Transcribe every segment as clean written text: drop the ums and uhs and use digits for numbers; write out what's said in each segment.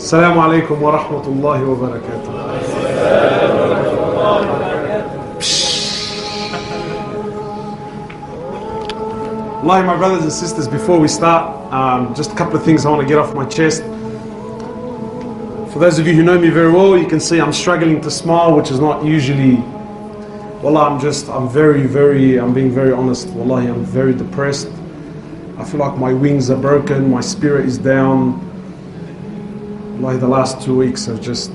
Assalamu alaikum wa rahmatullahi wa barakatuh. Wallahi, my brothers and sisters, before we start, just a couple of things I want to get off my chest. For those of you who know me very well, you can see I'm struggling to smile, which is not usually. Wallah, I'm being very honest. Wallahi, I'm very depressed. I feel like my wings are broken, my spirit is down. Wallahi, the last 2 weeks have just...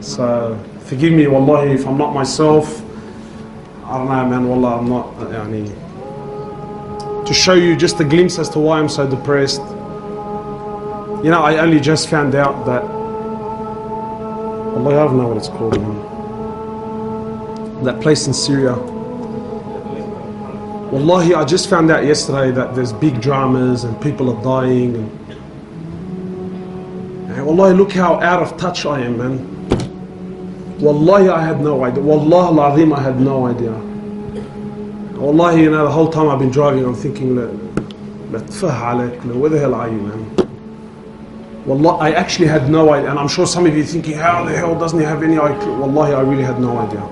So, forgive me, wallahi, if I'm not myself. I don't know, man, wallah, I'm not, to show you just a glimpse as to why I'm so depressed. You know, I only just found out that, wallahi, I don't know what it's called, man. That place in Syria. Wallahi, I just found out yesterday that there's big dramas and people are dying. And wallahi, look how out of touch I am, man. Wallahi, I had no idea. Wallah al-azim, I had no idea. Wallahi, you know, the whole time I've been driving, I'm thinking, where the hell are you, man? Wallah, I actually had no idea. And I'm sure some of you are thinking, how the hell doesn't he have any idea? Wallahi, I really had no idea.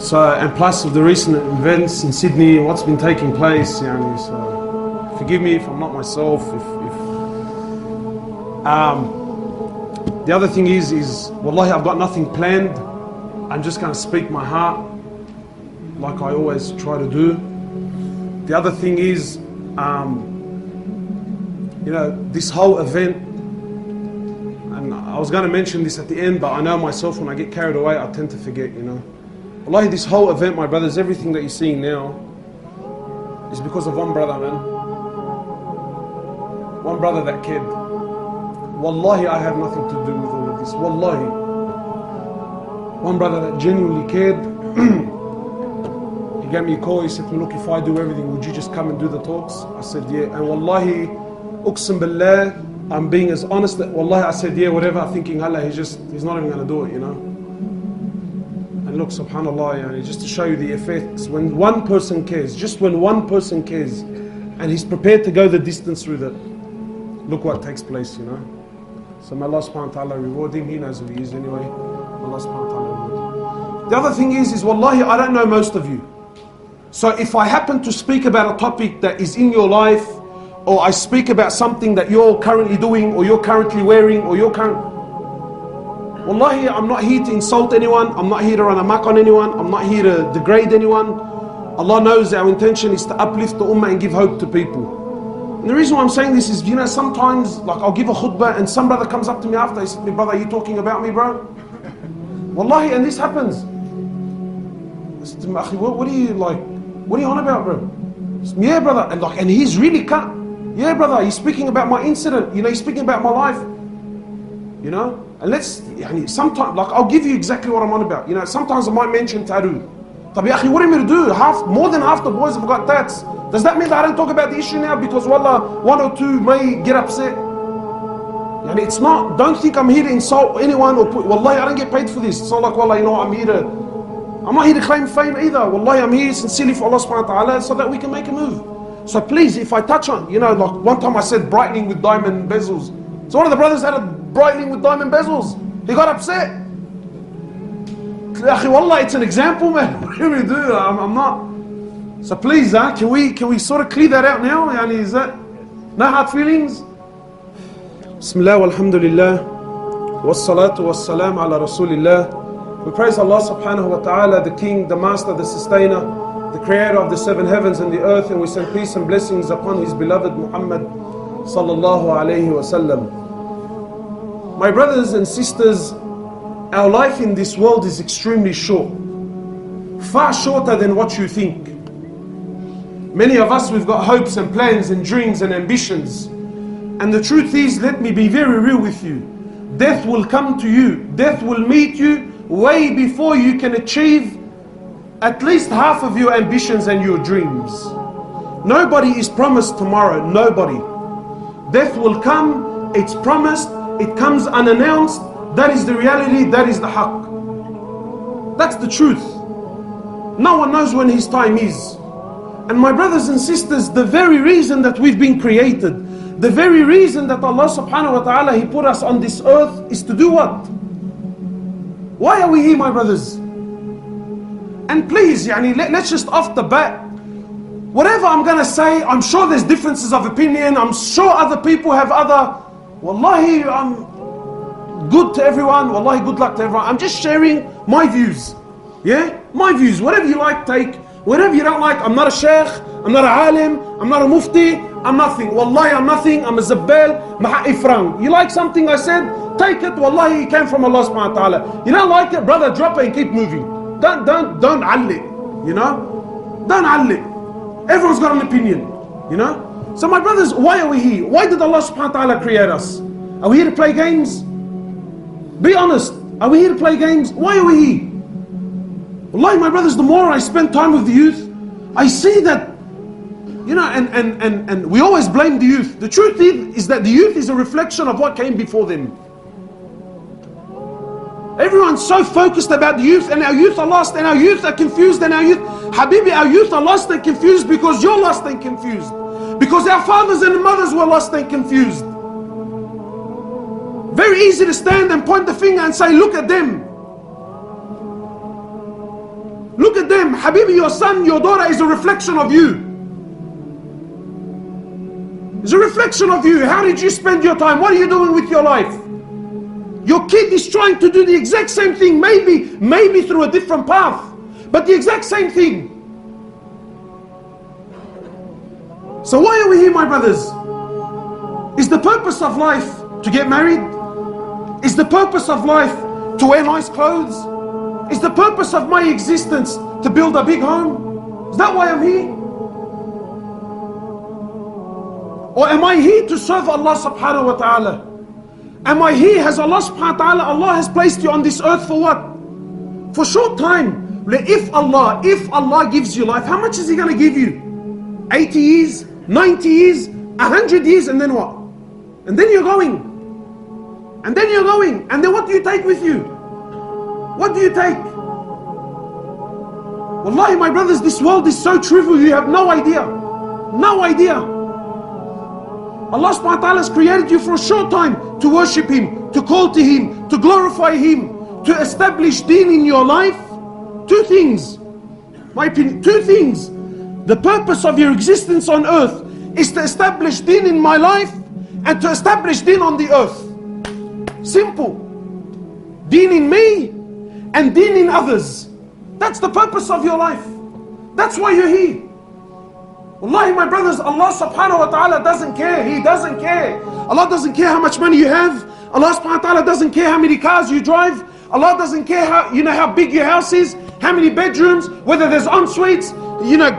So, and plus of the recent events in Sydney, what's been taking place, so forgive me if I'm not myself. The other thing is wallahi, I've got nothing planned. I'm just going to speak my heart like I always try to do. The other thing is, you know, this whole event, and I was going to mention this at the end, but I know myself, when I get carried away, I tend to forget, you know. Wallahi, this whole event, my brothers, everything that you're seeing now is because of one brother, man. One brother that cared. Wallahi, I have nothing to do with all of this. Wallahi. One brother that genuinely cared. He gave me a call, he said to me, look, if I do everything, would you just come and do the talks? I said, yeah. And wallahi, uqsim billah, I'm being as honest that, wallahi, I said, yeah, whatever, thinking, Allah, he's not even going to do it, you know. And look, subhanallah, just to show you the effects, when one person cares, just when one person cares, and he's prepared to go the distance through that, look what takes place, you know. So may Allah subhanahu wa ta'ala reward him. He knows who he is anyway. May Allah subhanahu wa ta'ala reward him. The other thing is wallahi, I don't know most of you. So if I happen to speak about a topic that is in your life, or I speak about something that you're currently doing, or you're currently wearing, or you're wallahi, I'm not here to insult anyone. I'm not here to run amok on anyone. I'm not here to degrade anyone. Allah knows our intention is to uplift the ummah and give hope to people. And the reason why I'm saying this is, you know, sometimes, like, I'll give a khutbah and some brother comes up to me after, he said to me, brother, are you talking about me, bro? Wallahi, and this happens. I said to him, Akhi, what are you on about, bro? Said, yeah, brother, and he's really cut. Yeah, brother, he's speaking about my incident, you know, he's speaking about my life. You know, and sometimes, like, I'll give you exactly what I'm on about. You know, sometimes I might mention tattoo. Tabi, Akhi, what are you to do? More than half the boys have got tats. Does that mean that I don't talk about the issue now because, wallah, one or two may get upset? And it's not, don't think I'm here to insult anyone or put, wallahi, I don't get paid for this. It's not like, wallah, you know, I'm not here to claim fame either. Wallahi, I'm here sincerely for Allah subhanahu wa ta'ala so that we can make a move. So please, if I touch on, you know, like one time I said brightening with diamond bezels. So one of the brothers had a brightening with diamond bezels. He got upset. Wallah, it's an example, man. What do we do? I'm not. So please, can we sort of clear that out now? Is that no hard feelings? Bismillah walhamdulillah wassalatu wassalam ala rasulillah. We praise Allah subhanahu wa ta'ala, the King, the Master, the Sustainer, the Creator of the seven heavens and the earth, and we send peace and blessings upon His beloved Muhammad sallallahu alayhi wa sallam. My brothers and sisters, our life in this world is extremely short, far shorter than what you think. Many of us, we've got hopes and plans and dreams and ambitions. And the truth is, let me be very real with you. Death will come to you. Death will meet you way before you can achieve at least half of your ambitions and your dreams. Nobody is promised tomorrow. Nobody. Death will come. It's promised. It comes unannounced. That is the reality. That is the haqq. That's the truth. No one knows when his time is. And my brothers and sisters, the very reason that we've been created, The very reason that Allah subhanahu wa ta'ala, He put us on this earth is to do what? Why are we here, my brothers? And please, let's just off the bat, whatever I'm going to say, I'm sure there's differences of opinion, I'm sure other people have other, wallahi, I'm good to everyone, wallahi, good luck to everyone. I'm just sharing my views, yeah? My views, whatever you like, take. Whatever you don't like, I'm not a sheikh, I'm not a alim, I'm not a mufti, I'm nothing. Wallahi, I'm nothing, I'm a zabbal, maha ifrang. You like something I said, take it, wallahi, it came from Allah subhanahu wa ta'ala. You don't like it, brother, drop it and keep moving. Don't alli, you know? Don't alli. Everyone's got an opinion, you know? So my brothers, why are we here? Why did Allah subhanahu wa ta'ala create us? Are we here to play games? Be honest, are we here to play games? Why are we here? Wallahi, my brothers, the more I spend time with the youth, I see that, you know, and we always blame the youth. The truth is that the youth is a reflection of what came before them. Everyone's so focused about the youth, and our youth are lost, and our youth are confused, and our youth, Habibi, our youth are lost and confused because you're lost and confused. Because our fathers and mothers were lost and confused. Very easy to stand and point the finger and say, look at them. Look at them. Habibi, your son, your daughter is a reflection of you. It's a reflection of you. How did you spend your time? What are you doing with your life? Your kid is trying to do the exact same thing, maybe through a different path, but the exact same thing. So why are we here, my brothers? Is the purpose of life to get married? Is the purpose of life to wear nice clothes? Is the purpose of my existence to build a big home? Is that why I'm here? Or am I here to serve Allah subhanahu wa ta'ala? Am I here? Has Allah subhanahu wa ta'ala, Allah has placed you on this earth for what? For short time. If Allah gives you life, how much is He going to give you? 80 years, 90 years, 100 years, and then what? And then you're going. And then you're going. And then what do you take with you? What do you take? Wallahi, my brothers, this world is so trivial, you have no idea. No idea. Allah subhanahu wa ta'ala has created you for a short time to worship Him, to call to Him, to glorify Him, to establish deen in your life. Two things. My opinion, two things. The purpose of your existence on earth is to establish deen in my life and to establish deen on the earth. Simple. Deen in me and deen in others. That's the purpose of your life. That's why you're here. Wallahi, my brothers, Allah subhanahu wa ta'ala doesn't care. He doesn't care. Allah doesn't care how much money you have. Allah subhanahu wa ta'ala doesn't care how many cars you drive. Allah doesn't care how big your house is, how many bedrooms, whether there's en-suites,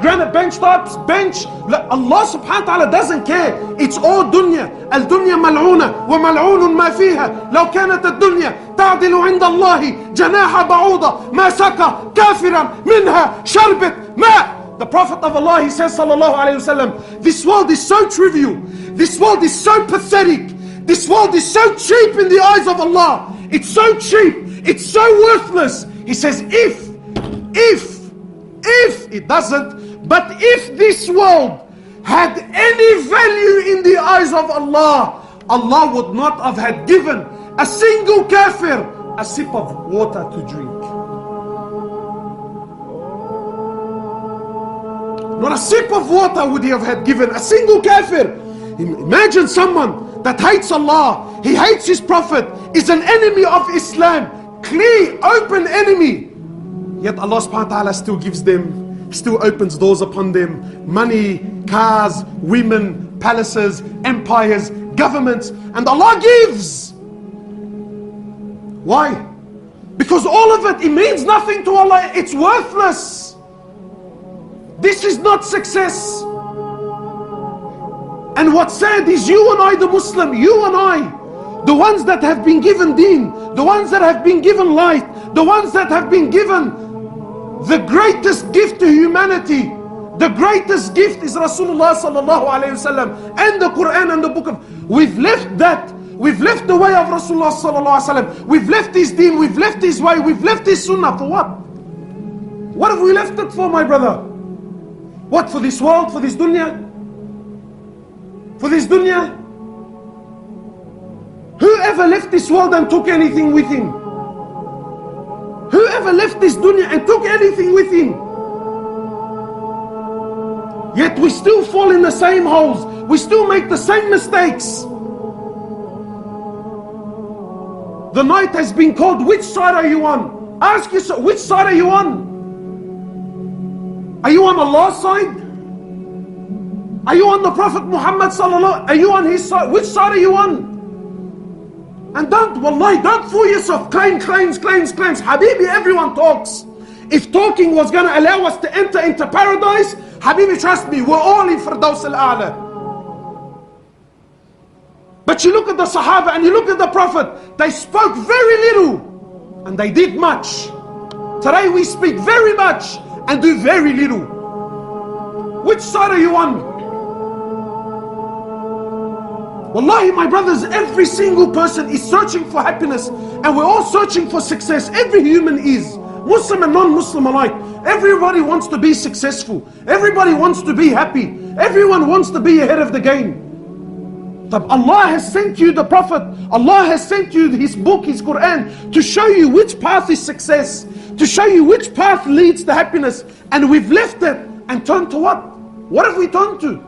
granite bench tops, bench. Allah subhanahu wa ta'ala doesn't care. It's all dunya. Al-dunya mal'una wa mal'unun ma fiha. Law kanat ad-dunya ta'dilu 'inda Allahi janaha ba'uda ma saka kafiran minha sharbet ma. The Prophet of Allah, he says, sallallahu alayhi wasallam, this world is so trivial. This world is so pathetic. This world is so cheap in the eyes of Allah. It's so cheap. It's so worthless. He says, if it doesn't, but if this world had any value in the eyes of Allah, Allah would not have had given a single kafir a sip of water to drink. Not a sip of water would He have had given a single kafir. Imagine someone that hates Allah, he hates His Prophet, is an enemy of Islam, clear, open enemy. Yet Allah subhanahu wa ta'ala still gives them, still opens doors upon them, money, cars, women, palaces, empires, governments, and Allah gives. Why? Because all of it means nothing to Allah. It's worthless. This is not success. And what's sad is you and I, the Muslim, you and I, the ones that have been given deen, the ones that have been given light, the ones that have been given the greatest gift to humanity. The greatest gift is Rasulullah sallallahu alayhi wasallam and the Quran and the book of. We've left that. We've left the way of Rasulullah sallallahu alayhi wasallam. We've left his deen. We've left his way. We've left his sunnah. For what? What have we left it for, my brother? What, for this world? For this dunya? For this dunya? Whoever left this world and took anything with him? Whoever left this dunya and took anything with him? Yet we still fall in the same holes. We still make the same mistakes. The night has been called. Which side are you on? Ask yourself, which side are you on? Are you on Allah's side? Are you on the Prophet Muhammad sallallahu? Are you on his side? Which side are you on? And wallahi, don't fool yourself. Claims. Habibi, everyone talks. If talking was going to allow us to enter into paradise, Habibi, trust me, we're all in Firdaus al-A'la. But you look at the Sahaba and you look at the Prophet, they spoke very little and they did much. Today we speak very much and do very little. Which side are you on? Wallahi, my brothers, every single person is searching for happiness and we're all searching for success. Every human is, Muslim and non-Muslim alike. Everybody wants to be successful. Everybody wants to be happy. Everyone wants to be ahead of the game. Allah has sent you the Prophet. Allah has sent you His book, His Quran, to show you which path is success, to show you which path leads to happiness. And we've left it and turned to what? What have we turned to?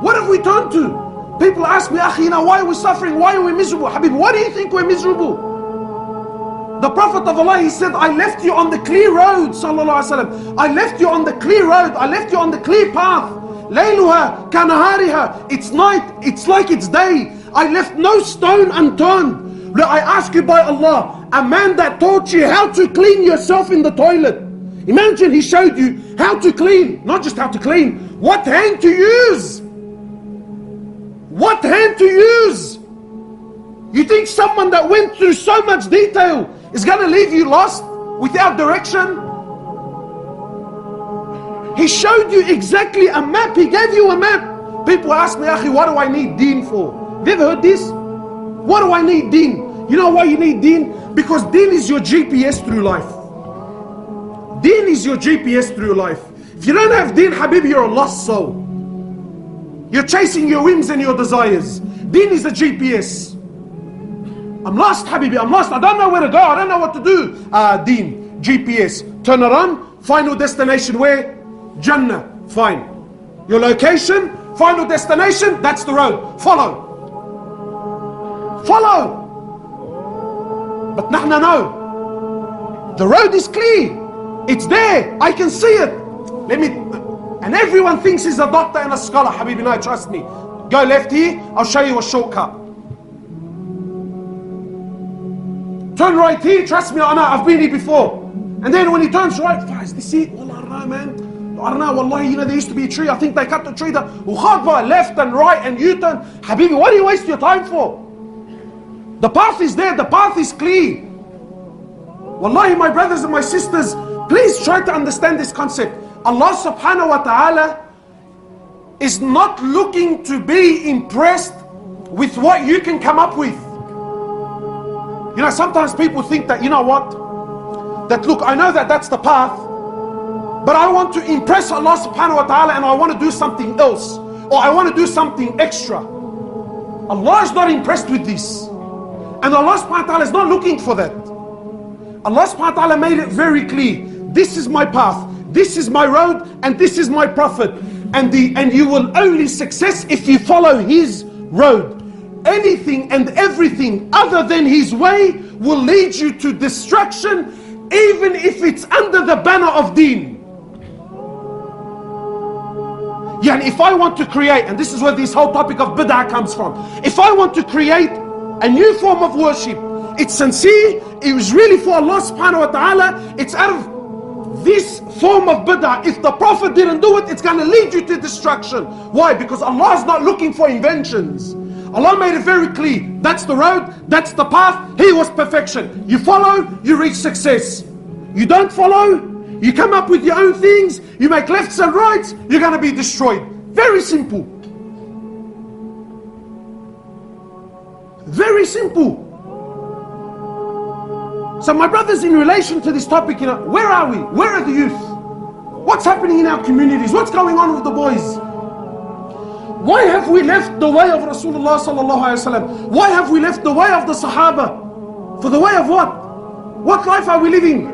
What have we turned to? People ask me, Akhi, why are we suffering? Why are we miserable? Habib, why do you think we're miserable? The Prophet of Allah, he said, I left you on the clear road, sallallahu alaihi wasallam. I left you on the clear road. I left you on the clear path. Layluha kanahariha. It's night, it's like it's day. I left no stone unturned. Look, I ask you by Allah, a man that taught you how to clean yourself in the toilet. Imagine he showed you how to clean, not just how to clean, what hand to use. What hand to use? You think someone that went through so much detail is going to leave you lost, without direction? He showed you exactly a map. He gave you a map. People ask me, Akhi, what do I need deen for? Have you ever heard this? What do I need deen? You know why you need deen? Because deen is your GPS through life. Deen is your GPS through life. If you don't have deen, Habib, you're a lost soul. You're chasing your whims and your desires. Deen is a GPS. I'm lost, Habibi, I'm lost. I don't know where to go. I don't know what to do. Deen, GPS. Turn around, final destination where? Jannah. Fine. Your location, final destination, that's the road. Follow. Follow. But nahna no. The road is clear. It's there. I can see it. And everyone thinks he's a doctor and a scholar. Habibi, no, trust me. Go left here, I'll show you a shortcut. Turn right here, trust me, I know, I've been here before. And then when he turns right, is this it? Wallah, I don't know, man. I don't know, wallahi, there used to be a tree. I think they cut the tree there. Left and right and U-turn. Habibi, what do you waste your time for? The path is there, the path is clear. Wallahi, my brothers and my sisters, please try to understand this concept. Allah subhanahu wa ta'ala is not looking to be impressed with what you can come up with. You know, sometimes people think that, you know what? That look, I know that that's the path, but I want to impress Allah subhanahu wa ta'ala and I want to do something else. Or I want to do something extra. Allah is not impressed with this. And Allah subhanahu wa ta'ala is not looking for that. Allah subhanahu wa ta'ala made it very clear. This is my path. This is my road and this is my Prophet. And you will only success if you follow his road. Anything and everything other than his way will lead you to destruction, even if it's under the banner of deen. Yeah, and if I want to create, and this is where this whole topic of bid'ah comes from. If I want to create a new form of worship, it's sincere, it was really for Allah subhanahu wa ta'ala, it's out of this form of bid'ah. If the Prophet didn't do it, it's going to lead you to destruction. Why? Because Allah is not looking for inventions. Allah made it very clear. That's the road, that's the path. He was perfection. You follow, you reach success. You don't follow, you come up with your own things, you make lefts and rights, you're going to be destroyed. Very simple. Very simple. So my brothers, in relation to this topic, you know, where are we? Where are the youth? What's happening in our communities? What's going on with the boys? Why have we left the way of Rasulullah sallallahu alaihi wasallam? Why have we left the way of the Sahaba? For the way of what? What life are we living?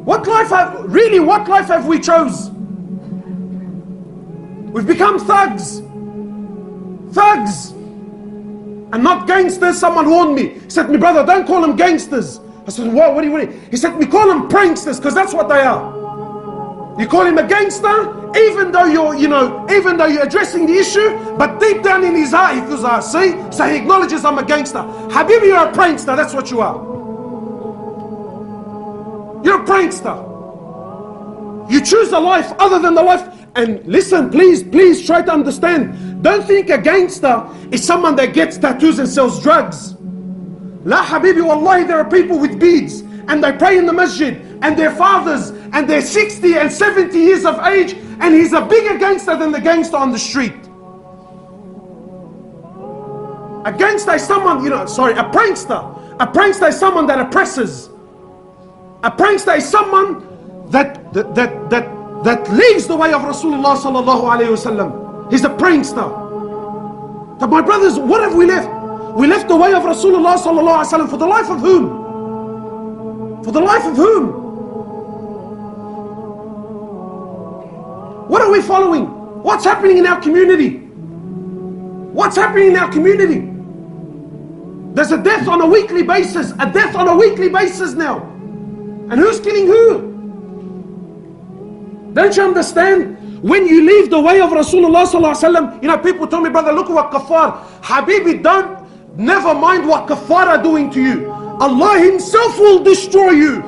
What life have we chose? We've become thugs. Thugs. And not gangsters. Someone warned me. He said to me, brother, don't call them gangsters. I said, what do you mean? He said to me, call them pranksters, because that's what they are. You call him a gangster, even though you're addressing the issue, but deep down in his heart, he feels like, see? So he acknowledges I'm a gangster. Habibi, you're a prankster, that's what you are. You're a prankster. You choose a life other than the life. And listen, please try to understand. Don't think a gangster is someone that gets tattoos and sells drugs. La habibi, wallahi, there are people with beads and they pray in the masjid and their fathers and they're 60 and 70 years of age, and he's a bigger gangster than the gangster on the street. A gangster is someone, a prankster. A prankster is someone that oppresses. A prankster is someone that leaves the way of Rasulullah sallallahu alayhi wasallam. He's a prankster. But my brothers, what have we left? We left the way of Rasulullah sallallahu alayhi wasallam for the life of whom? For the life of whom? What are we following? What's happening in our community? What's happening in our community? There's a death on a weekly basis. A death on a weekly basis now. And who's killing who? Don't you understand? When you leave the way of Rasulullah sallallahu alaihi wasallam, people tell me, brother, look at what kafar. Habibi, never mind what kafar are doing to you. Allah himself will destroy you.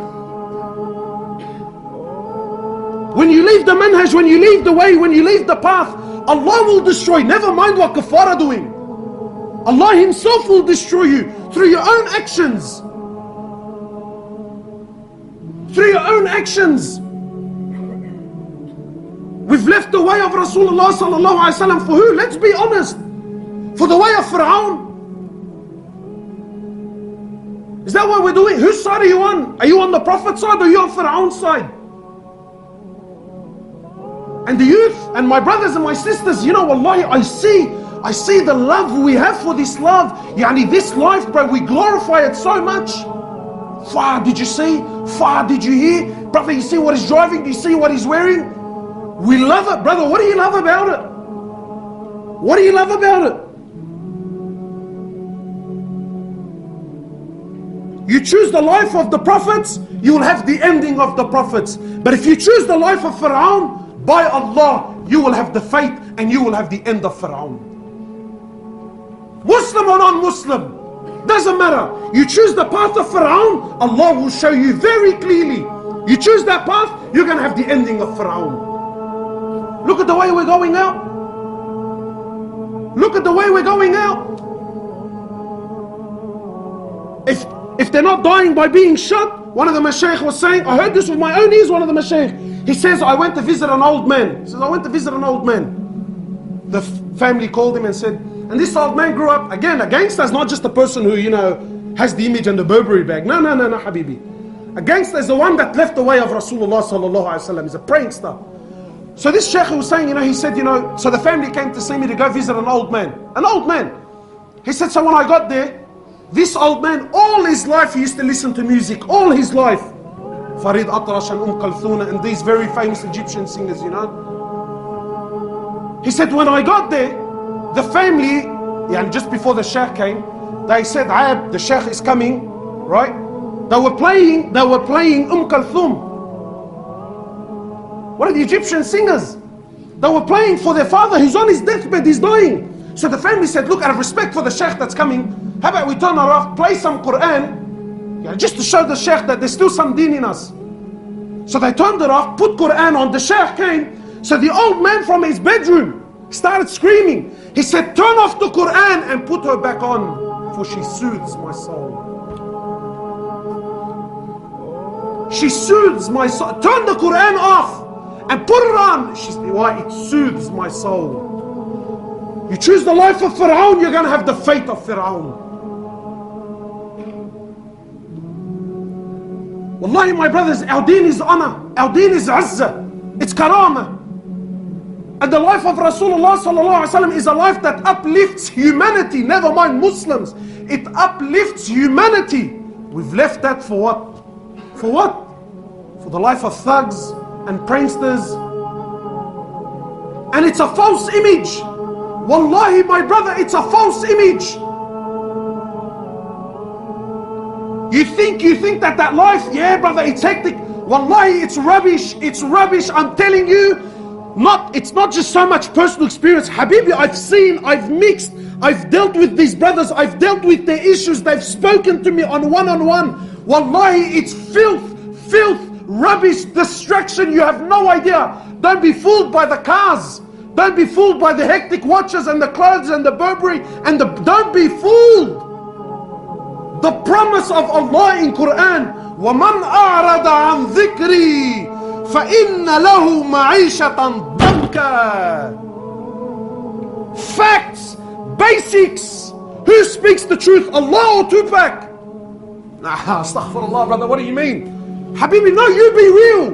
When you leave the manhaj, when you leave the way, when you leave the path, Allah will destroy. Never mind what kafar are doing. Allah himself will destroy you through your own actions. Through your own actions. We've left the way of Rasulullah sallallahu alaihi wasallam for who? Let's be honest. For the way of Fir'aun. Is that what we're doing? Whose side are you on? Are you on the Prophet's side or are you on Fir'aun's side? And the youth and my brothers and my sisters, wallahi, I see the love we have for this love. This life, bro, we glorify it so much. Far, did you see? Far, did you hear? Brother, you see what he's driving? Do you see what he's wearing? We love it, brother. What do you love about it? What do you love about it? You choose the life of the prophets, you will have the ending of the prophets. But if you choose the life of Fir'aun, by Allah, you will have the fate and you will have the end of Fir'aun. Muslim or non-Muslim, doesn't matter. You choose the path of Fir'aun, Allah will show you very clearly. You choose that path, you're going to have the ending of Fir'aun. Look at the way we're going out. Look at the way we're going out. If they're not dying by being shot, one of the mashaykh was saying, I heard this with my own ears, one of the mashaykh. He says, I went to visit an old man. He says, I went to visit an old man. The family called him and said, and this old man grew up, again, a gangster is not just a person who, has the image and the Burberry bag. No, Habibi. A gangster is the one that left the way of Rasulullah sallallahu alaihi wasallam. He's a prankster. So this shaykh was saying, he said, so the family came to see me to go visit an old man. An old man. He said, so when I got there, this old man, all his life he used to listen to music, all his life. Farid Atrash and Kalthuna and these very famous Egyptian singers, He said, when I got there, the family, just before the sheikh came, they said, Ayab, the sheikh is coming, right? They were playing Kalthum. One of the Egyptian singers. They were playing for their father, he's on his deathbed, he's dying. So the family said, look, out of respect for the sheikh that's coming, how about we turn her off, play some Quran, just to show the sheikh that there's still some deen in us. So they turned it off, put Quran on, the sheikh came. So the old man from his bedroom started screaming. He said, turn off the Quran and put her back on, for she soothes my soul. She soothes my soul. Turn the Quran off and put it on. She said, why? It soothes my soul. You choose the life of Fir'aun, you're going to have the fate of Fir'aun. Wallahi, my brothers, our deen is honor, our deen is izzah, it's karama. And the life of Rasulullah sallallahu alaihi wasallam is a life that uplifts humanity, never mind Muslims. It uplifts humanity. We've left that for what? For what? For the life of thugs and pranksters. And it's a false image. Wallahi, my brother, it's a false image. You think that life, yeah brother, it's hectic. Wallahi, it's rubbish. It's rubbish. I'm telling you, it's not just so much personal experience. Habibi, I've seen, I've mixed, I've dealt with these brothers, I've dealt with their issues, they've spoken to me on one-on-one. Wallahi, it's filth, rubbish, distraction, you have no idea. Don't be fooled by the cars. Don't be fooled by the hectic watches and the clothes and the Burberry and don't be fooled. The promise of Allah in Quran, وَمَنْ أَعْرَضَ عَنْ ذِكْرِي فَإِنَّ لَهُ مَعِيشَةً ضَنْكًا. Facts, basics. Who speaks the truth, Allah or Tupac? Astaghfirullah, brother, what do you mean? Habibi, no, you be real.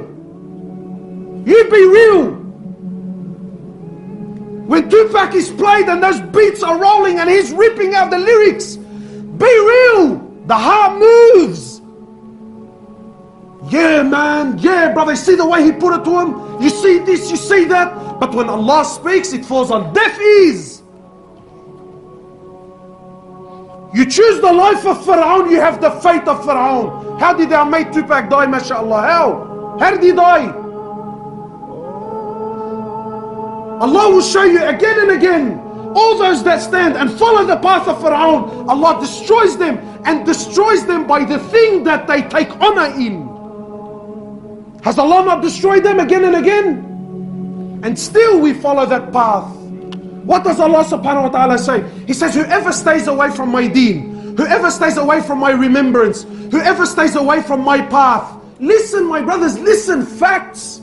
You be real. When Tupac is played and those beats are rolling and he's ripping out the lyrics, be real. The heart moves. Yeah, man. Yeah, brother. See the way he put it to him? You see this, you see that. But when Allah speaks, it falls on deaf ears. You choose the life of Pharaoh, you have the fate of Pharaoh. How did our mate Tupac die, mashallah? How did he die? Allah will show you again and again. All those that stand and follow the path of Pharaoh, Allah destroys them, and destroys them by the thing that they take honor in. Has Allah not destroyed them again and again? And still we follow that path. What does Allah subhanahu wa ta'ala say? He says, whoever stays away from my deen, whoever stays away from my remembrance, whoever stays away from my path. Listen, my brothers, listen, facts.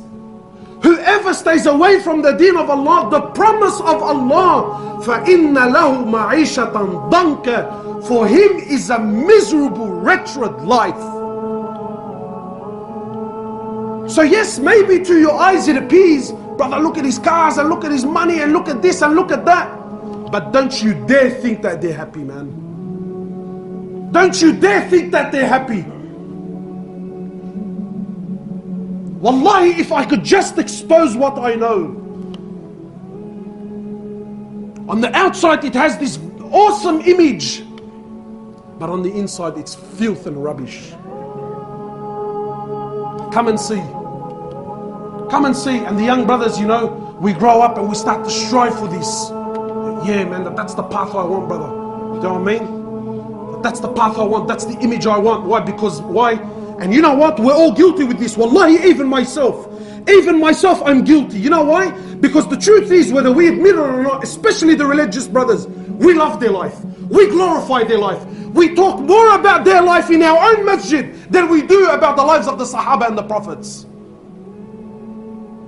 Whoever stays away from the deen of Allah, the promise of Allah, فَإِنَّ لَهُ مَعِيشَةً ضَنْكًا, for him is a miserable, wretched life. So yes, maybe to your eyes it appears, brother, look at his cars and look at his money and look at this and look at that. But don't you dare think that they're happy, man. Don't you dare think that they're happy. Wallahi, if I could just expose what I know. On the outside it has this awesome image, but on the inside it's filth and rubbish. Come and see. Come and see. And the young brothers, you know, we grow up and we start to strive for this. Yeah, man, that's the path I want, brother. You know what I mean? That's the path I want. That's the image I want. Why? Because, why? And you know what? We're all guilty with this. Wallahi, even myself, I'm guilty. You know why? Because the truth is, whether we admit it or not, especially the religious brothers, we love their life. We glorify their life. We talk more about their life in our own masjid than we do about the lives of the Sahaba and the Prophets.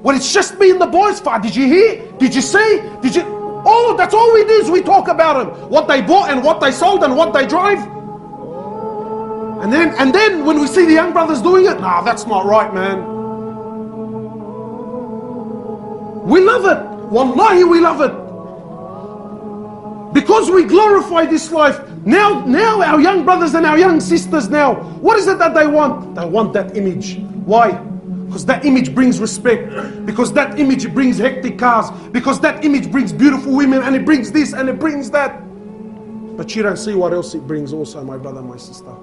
Well, it's just me and the boys. Did you hear? Did you see? Did you? Oh, that's all we do is we talk about them. What they bought and what they sold and what they drive. And then when we see the young brothers doing it, nah, that's not right, man. We love it. Wallahi, we love it. Because we glorify this life. Now our young brothers and our young sisters now, what is it that they want? They want that image. Why? Because that image brings respect. Because that image brings hectic cars. Because that image brings beautiful women, and it brings this and it brings that. But you don't see what else it brings also, my brother and my sister.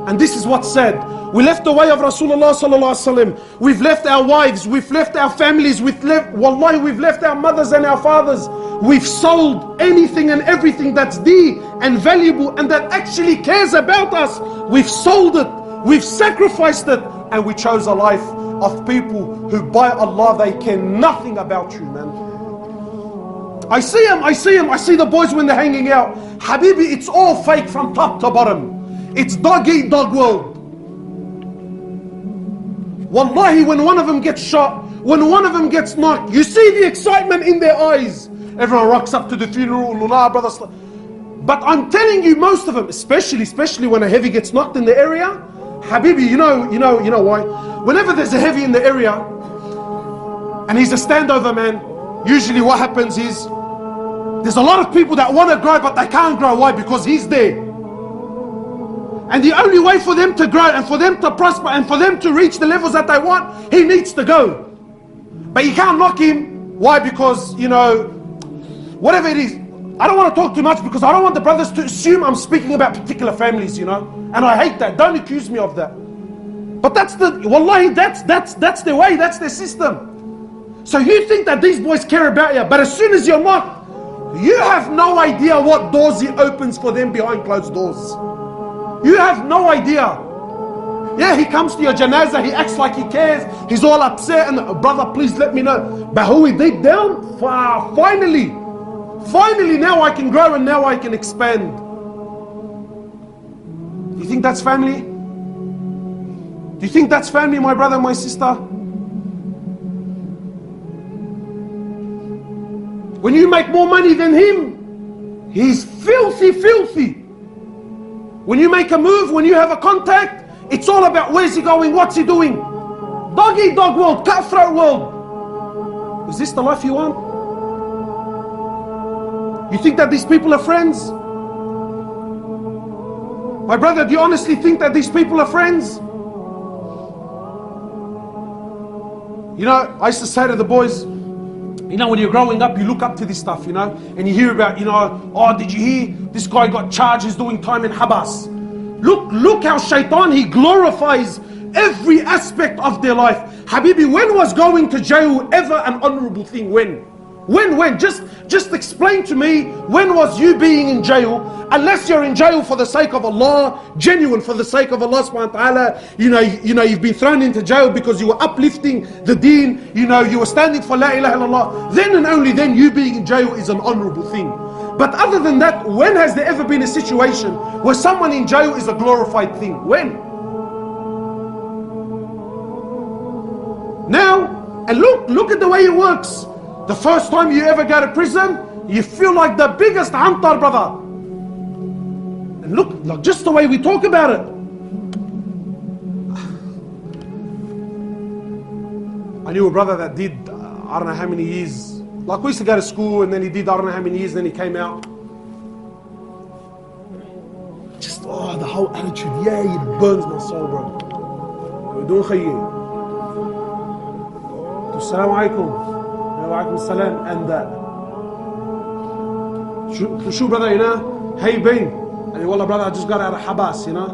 And this is what's sad. We left the way of Rasulullah sallallahu alaihi wasallam. We've left our wives, we've left our families, wallahi, we've left our mothers and our fathers. We've sold anything and everything that's dear and valuable and that actually cares about us. We've sold it, we've sacrificed it, and we chose a life of people who by Allah they care nothing about you, man. I see the boys when they're hanging out. Habibi, it's all fake from top to bottom. It's dog eat dog world. Wallahi, when one of them gets shot, when one of them gets knocked, you see the excitement in their eyes. Everyone rocks up to the funeral, Luna, brother. But I'm telling you, most of them, especially when a heavy gets knocked in the area, Habibi, you know why? Whenever there's a heavy in the area, And he's a standover man. Usually what happens is, there's a lot of people that want to grow but they can't grow. Why? Because he's there. And the only way for them to grow and for them to prosper and for them to reach the levels that they want, he needs to go. But you can't knock him. Why? Because, you know, whatever it is. I don't want to talk too much because I don't want the brothers to assume I'm speaking about particular families, you know. And I hate that. Don't accuse me of that. But that's the, wallahi, that's their way, that's their system. So you think that these boys care about you, but as soon as you're not, you have no idea what doors he opens for them behind closed doors. You have no idea. Yeah, he comes to your janazah, he acts like he cares, he's all upset, and brother, please let me know. But who he deep down, finally now I can grow and now I can expand. Do you think that's family? Do you think that's family, my brother, my sister? When you make more money than him, he's filthy. When you make a move, when you have a contact, it's all about where's he going, what's he doing. Dog eat dog world, cutthroat world. Is this the life you want? You think that these people are friends? My brother, do you honestly think that these people are friends? You know, I used to say to the boys, you know, when you're growing up, you look up to this stuff, you know, and you hear about, you know, oh, did you hear this guy got charged, he's doing time in Habas. Look how shaitan, he glorifies every aspect of their life. Habibi, when was going to jail ever an honorable thing? When? Just explain to me, when was you being in jail? Unless you're in jail for the sake of Allah, genuine for the sake of Allah subhanahu wa ta'ala. You know, you've been thrown into jail because you were uplifting the deen. You know, you were standing for la ilaha illallah. Then and only then you being in jail is an honorable thing. But other than that, when has there ever been a situation where someone in jail is a glorified thing? When? Now, and look at the way it works. The first time you ever go to prison, you feel like the biggest antar, brother. And look, just the way we talk about it. I knew a brother that did, I don't know how many years. Like we used to go to school and then he did, I don't know how many years, and then he came out. Just, oh, the whole attitude, yeah, it burns my soul, bro. Don't khayyi. Assalamu alaikum. Walaikum salam. And Shu brother, you know, how you been? And wallah brother, I just got out of Habas, you know.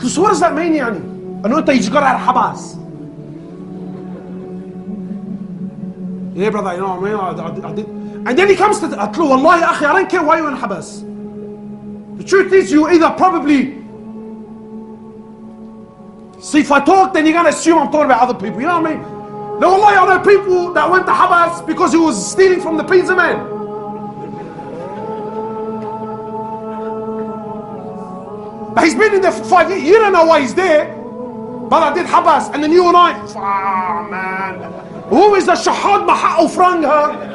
So what does that mean, yani? I know that you just got out of Habas. Yeah brother, you know what I mean? I did. And then he comes to Atlu, wallahi akhi, I don't care why you're in Habas. The truth is, you either probably, see, if I talk, then you're going to assume I'm talking about other people. You know what I mean? No, wallahi, I know people that went to Habas because he was stealing from the pizza man. But he's been in there for 5 years. You don't know why he's there. But I did Habas, and then you and I, man. Who is the shahad maha'u franga?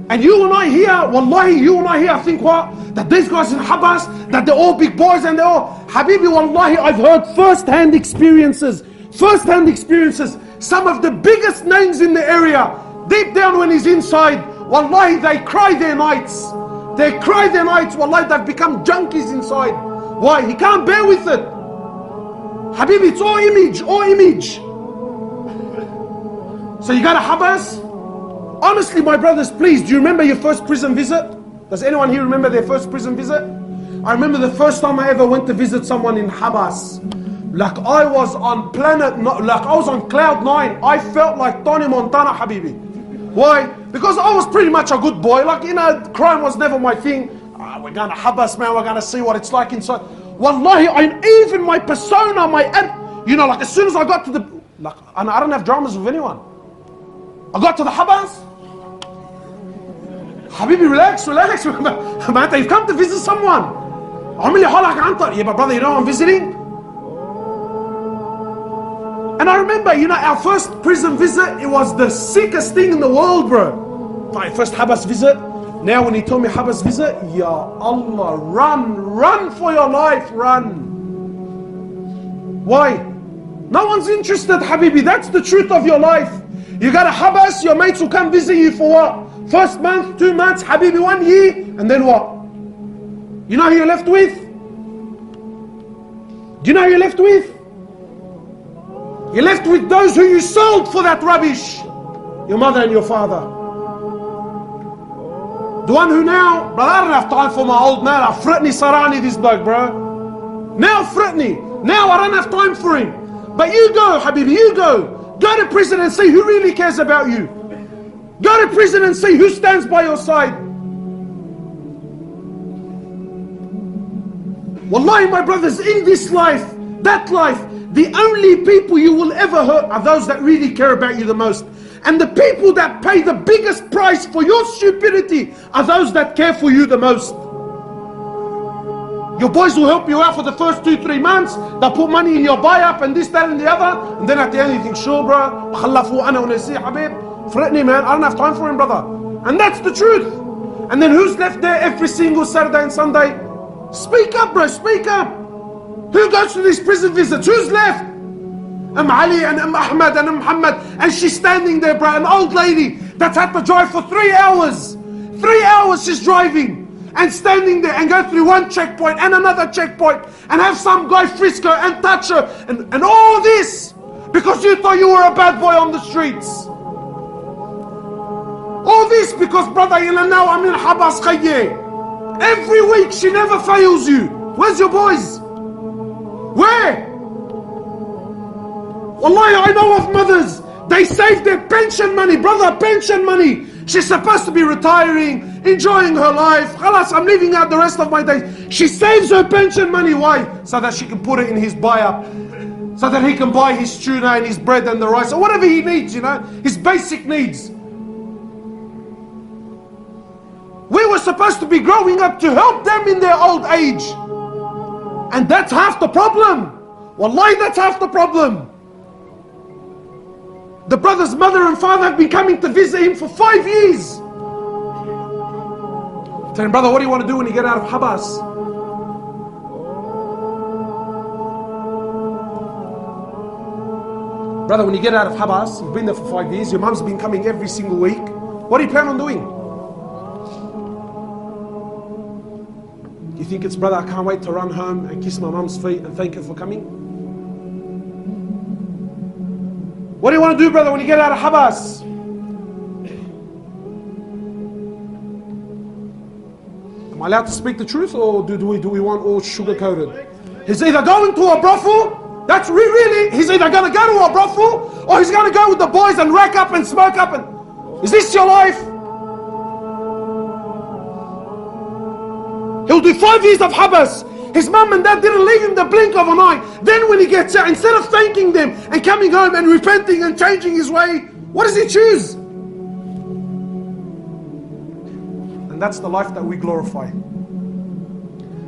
And you and I here, wallahi, you and I here, I think what? That these guys in Habas, that they're all big boys and they're all, Habibi, wallahi, I've heard first-hand experiences. Some of the biggest names in the area, deep down when he's inside, wallahi, they cry their nights. Wallahi, they've become junkies inside. Why? He can't bear with it. Habibi, it's all image. So you go to Habas? Honestly, my brothers, please, do you remember your first prison visit? Does anyone here remember their first prison visit? I remember the first time I ever went to visit someone in Habas. Like I was on cloud 9. I felt like Tony Montana, Habibi. Why? Because I was pretty much a good boy. Like, you know, crime was never my thing. We're going to Habas, man. We're going to see what it's like inside. Wallahi, even my persona, you know, like as soon as I got to the, like, and I don't have dramas with anyone. I got to the Habas. Habibi, relax. Man, you've come to visit someone. Yeah, but brother, you know I'm visiting? And I remember, you know, our first prison visit, it was the sickest thing in the world, bro. My first Habas visit, Now when he told me Habas visit, Ya Allah, run for your life, run. Why? No one's interested, Habibi. That's the truth of your life. You got a Habas, your mates will come visit you for what? First month, 2 months, Habibi, 1 year, and then what? You know who you're left with? Do you know who you're left with? You're left with those who you sold for that rubbish. Your mother and your father. The one who now, brother, I don't have time for my old man. I fritni sarani this bloke, bro. Now fritni. Now I don't have time for him. But you go, Habibi, you go. Go to prison and see who really cares about you. Go to prison and see who stands by your side. Wallahi, my brothers, in this life, that life, the only people you will ever hurt are those that really care about you the most. And the people that pay the biggest price for your stupidity are those that care for you the most. Your boys will help you out for the first 2-3 months. They'll put money in your buy-up and this, that and the other. And then at the end you think, sure bro, Fretni, man, I don't have time for him, brother. And that's the truth. And then who's left there every single Saturday and Sunday? Speak up, bro, speak up. Who goes to these prison visits? Who's left? Ali and Ahmad and Muhammad, and she's standing there, bro, an old lady that's had to drive for 3 hours. 3 hours she's driving and standing there and go through one checkpoint and another checkpoint and have some guy frisk her and touch her and all this because you thought you were a bad boy on the streets. All this because, brother, now I'm in Habas Khayye. Every week she never fails you. Where's your boys? Where? Wallahi, I know of mothers, they save their pension money, brother, pension money. She's supposed to be retiring, enjoying her life. Khalas, I'm leaving out the rest of my days. She saves her pension money, why? So that she can put it in his buy-up. So that he can buy his tuna and his bread and the rice, or whatever he needs, you know, his basic needs. We were supposed to be growing up to help them in their old age. And that's half the problem. Wallahi, that's half the problem. The brother's mother and father have been coming to visit him for 5 years. Tell him, brother, what do you want to do when you get out of Habas? Brother, when you get out of Habas, you've been there for 5 years, your mum's been coming every single week. What do you plan on doing? You think it's, brother, I can't wait to run home and kiss my mum's feet and thank her for coming? What do you want to do, brother, when you get out of Habas? Am I allowed to speak the truth, or do we want all sugar-coated? He's either going to a brothel, that's really, he's either going to go to a brothel, or he's going to go with the boys and rack up and smoke up. And is this your life? He'll do 5 years of Habas. His mum and dad didn't leave him the blink of an eye. Then when he gets out, instead of thanking them and coming home and repenting and changing his way, what does he choose? And that's the life that we glorify.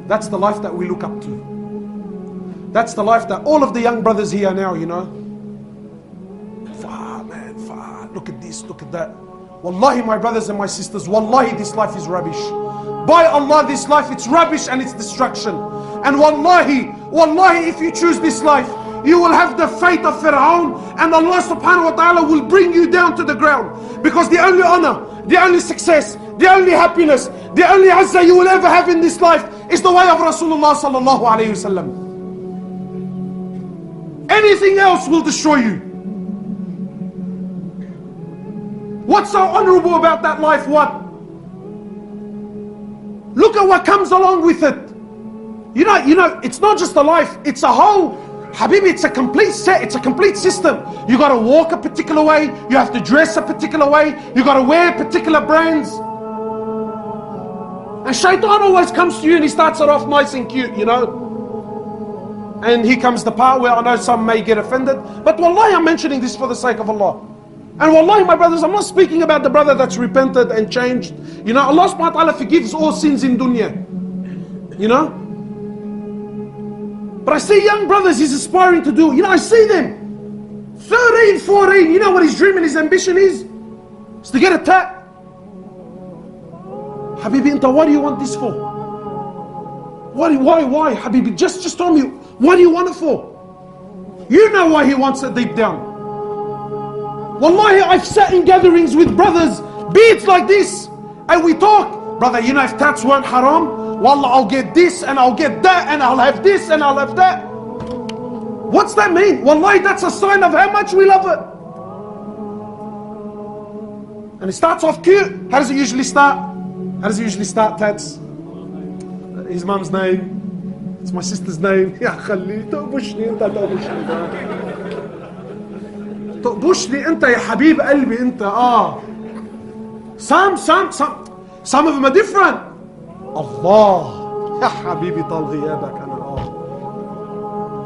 That's the life that we look up to. That's the life that all of the young brothers here now, you know. Far, man, far. Look at this, look at that. Wallahi, my brothers and my sisters, wallahi, this life is rubbish. By Allah, this life, it's rubbish and it's destruction. And wallahi, if you choose this life, you will have the fate of Fir'aun, and Allah subhanahu wa ta'ala will bring you down to the ground. Because the only honor, the only success, the only happiness, the only azzah you will ever have in this life is the way of Rasulullah sallallahu alayhi wa sallam. Anything else will destroy you. What's so honorable about that life? What? Look at what comes along with it. You know, it's not just a life, it's a whole, Habibi, it's a complete set, it's a complete system. You got to walk a particular way, you have to dress a particular way, you got to wear particular brands. And shaitan always comes to you and he starts it off nice and cute, you know. And here comes the part where I know some may get offended, but wallahi, I'm mentioning this for the sake of Allah. And wallahi, my brothers, I'm not speaking about the brother that's repented and changed. You know, Allah subhanahu wa ta'ala forgives all sins in dunya. You know? But I see young brothers he's aspiring to do. You know, I see them. 13, 14. You know what his dream and his ambition is? It's to get a tat. Habibi, what do you want this for? Why, Habibi? Just tell me, what do you want it for? You know why he wants it deep down. Wallahi, I've sat in gatherings with brothers, beads like this, and we talk. Brother, you know if tats weren't haram, wallah, I'll get this and I'll get that and I'll have this and I'll have that. What's that mean? Wallahi, that's a sign of how much we love it. And it starts off cute. How does it usually start? How does it usually start, tats? His mum's name. It's my sister's name. Ya khalli, تقبشني انت تقبشني انت يا حبيب قلبي انت. Some of them are different. Allah, ya habibi tal ghiyabak ana.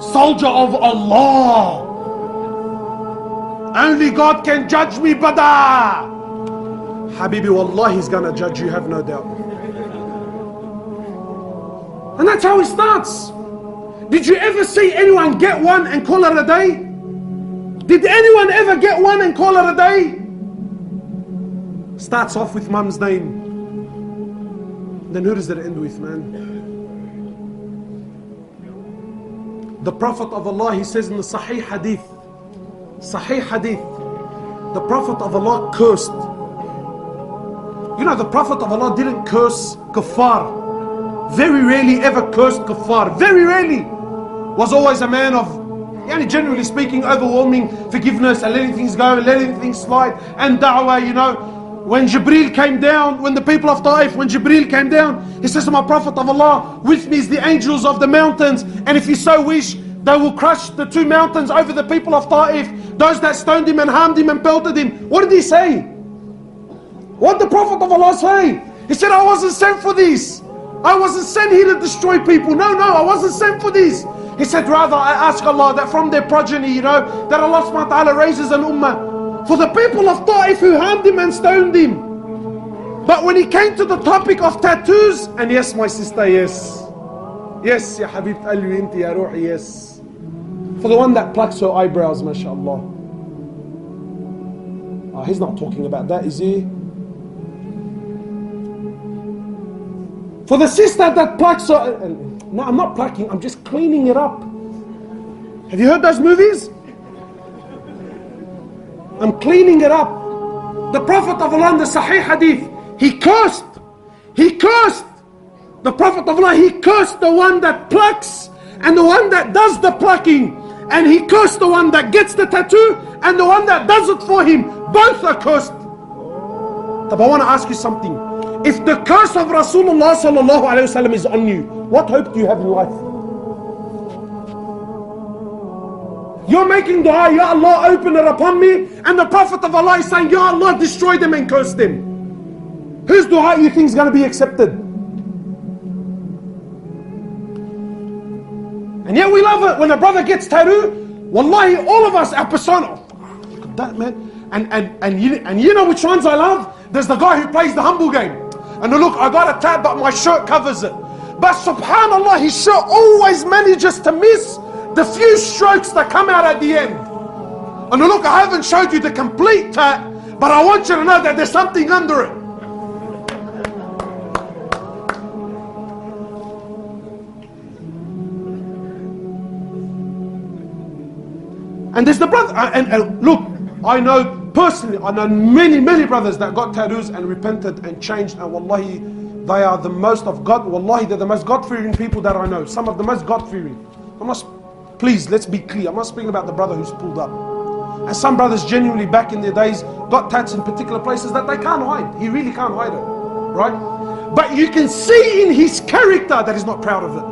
Soldier of Allah. Only God can judge me, brother. Habibi, wallahi, he's gonna judge you, have no doubt. And that's how it starts. Did you ever see anyone get one and call it a day? Did anyone ever get one and call it a day? Starts off with mum's name. Then who does it end with, man? The Prophet of Allah, he says in the Sahih Hadith, the Prophet of Allah cursed. You know, the Prophet of Allah didn't curse kuffar. Very rarely ever cursed kuffar. Very rarely. Was always a man of, generally speaking, overwhelming forgiveness and letting things go and letting things slide. And da'wah, you know. When Jibreel came down, when the people of Ta'if, when Jibreel came down, he says to my Prophet of Allah, with me is the angels of the mountains, and if you so wish, they will crush the two mountains over the people of Ta'if, those that stoned him and harmed him and pelted him. What did he say? What did the Prophet of Allah say? He said, I wasn't sent for this. I wasn't sent here to destroy people. No, I wasn't sent for this. He said, rather, I ask Allah that from their progeny, that Allah subhanahu wa ta'ala raises an ummah for the people of Ta'if who harmed him and stoned him. But when he came to the topic of tattoos, and yes, my sister, yes. Yes, ya Habib Alwi inti ya Ruhi, yes. For the one that plucks her eyebrows, mashallah. He's not talking about that, is he? For the sister that plucks her... No, I'm not plucking, I'm just cleaning it up. Have you heard those movies? I'm cleaning it up. The Prophet of Allah in the Sahih Hadith, he cursed. The Prophet of Allah, he cursed the one that plucks and the one that does the plucking. And he cursed the one that gets the tattoo and the one that does it for him. Both are cursed. But I want to ask you something. If the curse of Rasulullah sallallahu alayhi wa sallam is on you, what hope do you have in life? You're making dua, Ya Allah, open it upon me, and the Prophet of Allah is saying, Ya Allah, destroy them and curse them. Whose dua you think is going to be accepted? And yet we love it when a brother gets tattoo. Wallahi, all of us, our persona, look at that, man. And you know which ones I love? There's the guy who plays the humble game. And look, I got a tat, but my shirt covers it. But subhanallah, his shirt always manages to miss the few strokes that come out at the end. And look, I haven't showed you the complete tat, but I want you to know that there's something under it. And there's the brother, and look, I know personally, I know many brothers that got tattoos and repented and changed, and wallahi, they are the most of God, wallahi, they're the most God-fearing people that I know. Some of the most God-fearing. Please, let's be clear. I'm not speaking about the brother who's pulled up. And some brothers genuinely back in their days got tats in particular places that they can't hide. He really can't hide it, right? But you can see in his character that he's not proud of it.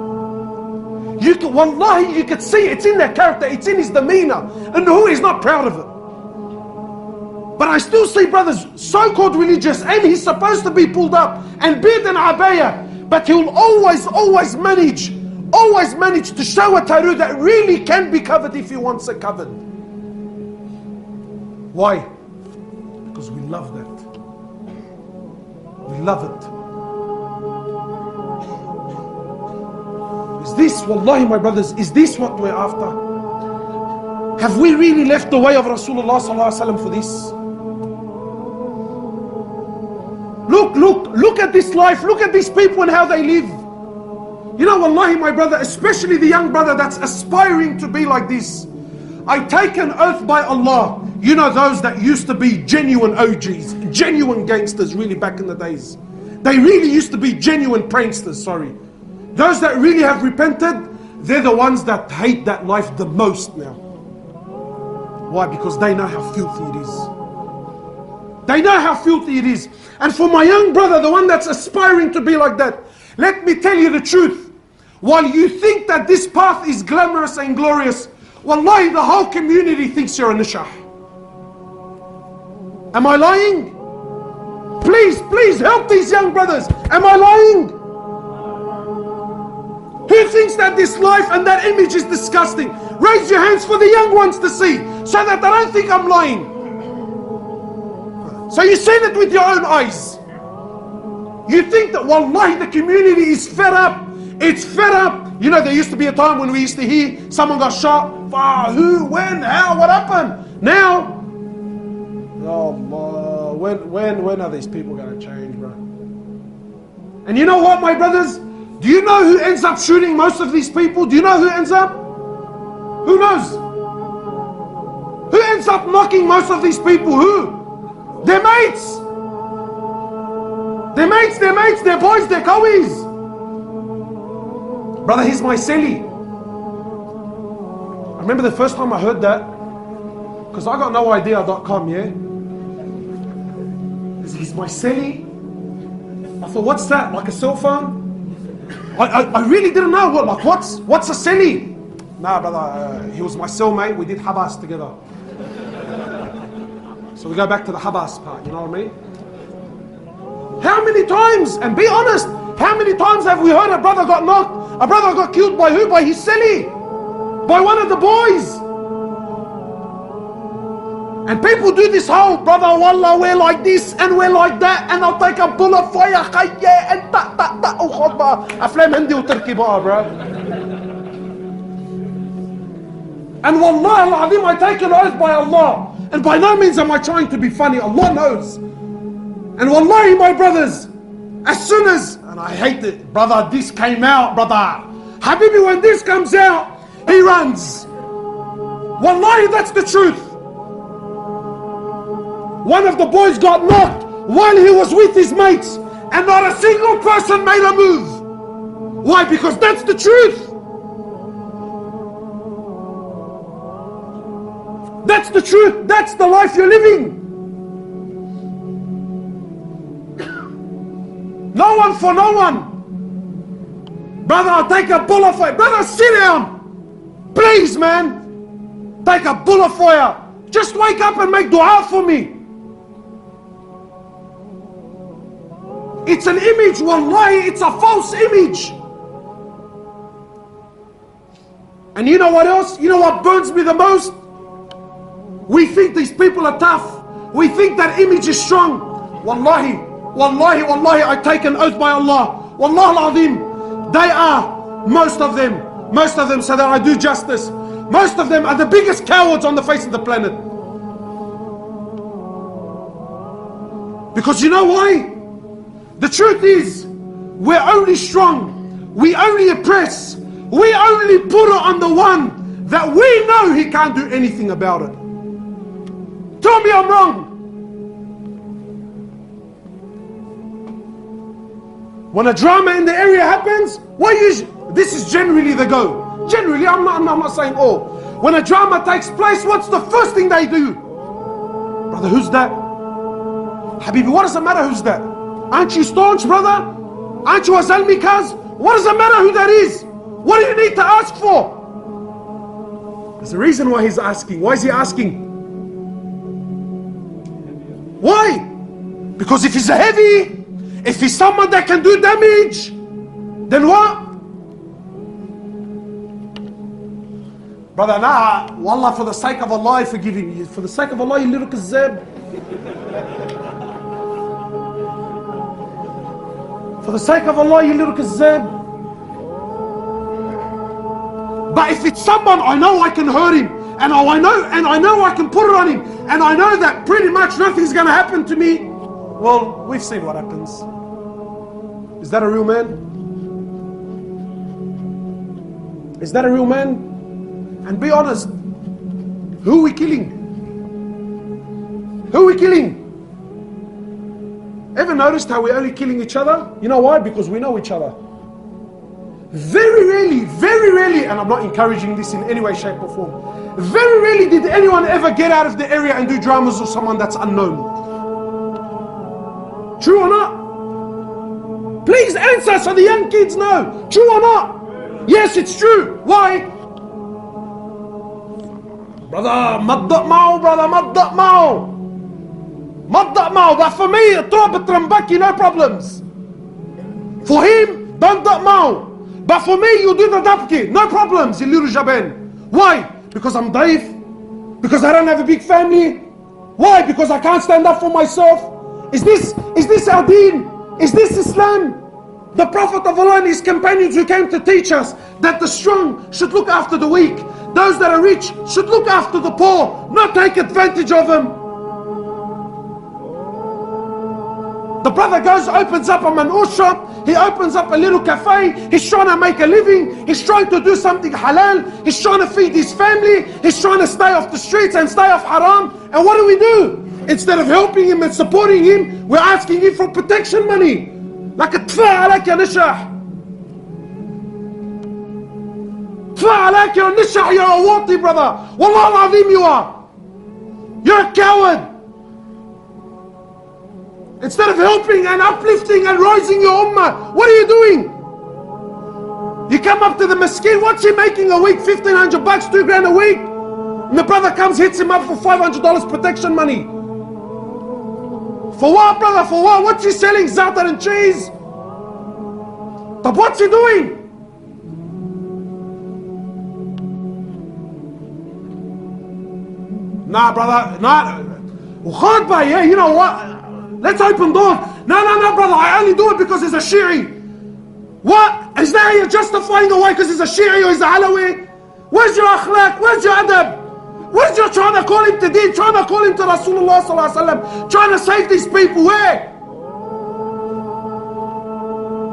You can, wallahi, you could see it's in their character, it's in his demeanor, and no, he's not proud of it. But I still see brothers so-called religious, and he's supposed to be pulled up and beard and abaya, but he'll always manage to show a tattoo that really can be covered if he wants it covered. Why? Because we love that. We love it. Is this, wallahi my brothers, is this what we're after? Have we really left the way of Rasulullah sallallahu alaihi wasallam for this? look at this life, look at these people and how they live. You know, wallahi, my brother, especially the young brother that's aspiring to be like this, I take an oath by Allah. You know, those that used to be genuine OGs, genuine gangsters really back in the days. They really used to be genuine pranksters, sorry. Those that really have repented, they're the ones that hate that life the most now. Why? Because they know how filthy it is. They know how filthy it is. And for my young brother, the one that's aspiring to be like that, let me tell you the truth. While you think that this path is glamorous and glorious, wallahi, the whole community thinks you're a nishah. Am I lying? Please help these young brothers. Am I lying? Who thinks that this life and that image is disgusting? Raise your hands for the young ones to see, so that they don't think I'm lying. So you seen it with your own eyes. You think that, wallahi, the community is fed up. It's fed up. You know, there used to be a time when we used to hear someone got shot. Who, when, how, what happened? Now, oh Allah, when are these people going to change, bro? And you know what, my brothers? Do you know who ends up shooting most of these people? Do you know who ends up? Who knows? Who ends up knocking most of these people? Who? Their mates. Their mates, their boys, their cowies. Brother, he's my celly. I remember the first time I heard that, because I got noidea.com, yeah? He's my celly. I thought, what's that? Like a cell phone? I really didn't know. What's a celly? Nah, brother, he was my cellmate. We did habas together. So we go back to the habas part, you know what I mean? How many times, and be honest, how many times have we heard a brother got knocked, a brother got killed by who? By his celly, by one of the boys. And people do this whole, brother, wallah, we're like this and we're like that, and I'll take a bullet for you, and aflam hindi utarki baa, bro. And wallah al-azim, I take an oath by Allah, and by no means am I trying to be funny, Allah knows. And wallahi, my brothers, as soon as, and I hate it, brother, this came out, brother. Habibi, when this comes out, he runs. Wallahi, that's the truth. One of the boys got knocked while he was with his mates, and not a single person made a move. Why? Because that's the truth. That's the truth. That's the life you're living. No one for no one. Brother, I'll take a bullet for you. Brother, sit down. Please, man. Take a bullet for you. Just wake up and make dua for me. It's an image, wallahi, it's a false image. And you know what else? You know what burns me the most? We think these people are tough. We think that image is strong. Wallahi, I take an oath by Allah. Wallah al-azim, they are, most of them, so that I do justice, most of them are the biggest cowards on the face of the planet. Because you know why? The truth is, we're only strong, we only oppress, we only put it on the one that we know he can't do anything about it. Tell me I'm wrong. When a drama in the area happens, this is generally the go. Generally, I'm not saying all. When a drama takes place, what's the first thing they do? Brother, who's that? Habibi, what does it matter who's that? Aren't you staunch, brother? Aren't you a Zalmi cuz? What does it matter who that is? What do you need to ask for? There's a reason why he's asking. Why is he asking? Why? Because if he's a heavy, if he's someone that can do damage, then what? Brother, nah, wallah, for the sake of Allah, I forgive him. For the sake of Allah, you little kazzab. For the sake of Allah, you little kazzab. But if it's someone I know I can hurt him, and I know I can put it on him, and I know that pretty much nothing's going to happen to me, Well, we've seen what happens. Is that a real man? Is that a real man? And be honest, who are we killing? Who are we killing? Ever noticed how we're only killing each other? You know why? Because we know each other. Very rarely, and I'm not encouraging this in any way, shape or form, very rarely did anyone ever get out of the area and do dramas with someone that's unknown. True or not? Please answer so the young kids know. True or not? Yes, it's true. Why? Brother, maddaq ma'o, brother, maddaq ma'o. Maddaq ma'o. But for me, Turab Trambaki, no problems. For him, don't daq ma'o. But for me, you do the dabki, no problems, Illiru Jaban. Why? Because I'm daif? Because I don't have a big family? Why? Because I can't stand up for myself? Is this our deen? Is this Islam? The Prophet of Allah and his companions who came to teach us that the strong should look after the weak. Those that are rich should look after the poor, not take advantage of them. The brother goes, opens up a man'ur shop, he opens up a little cafe, he's trying to make a living, he's trying to do something halal, he's trying to feed his family, he's trying to stay off the streets and stay off haram. And what do? Instead of helping him and supporting him, we're asking him for protection money. Like a tfa alak ya nishah. Tfa alak ya nishah, you're a wati, brother. Wallah al-azim you are. You're a coward. Instead of helping and uplifting and rising your ummah, what are you doing? You come up to the masjid, what's he making a week? 1,500 bucks, 2 grand a week? And the brother comes, hits him up for $500 protection money. For what, brother? For what? What's he selling? Za'atar and cheese? But what's he doing? Nah, brother, nah. Yeah, you know what? Let's open doors. No, brother, I only do it because he's a Shi'i. What? Is that how you're justifying the way because he's a Shi'i or he's a Alawi? Where's your akhlaq? Where's your adab? Where's your trying to call him to deen? Trying to call him to Rasulullah sallallahu alaihi wasallam? Trying to save these people? Where?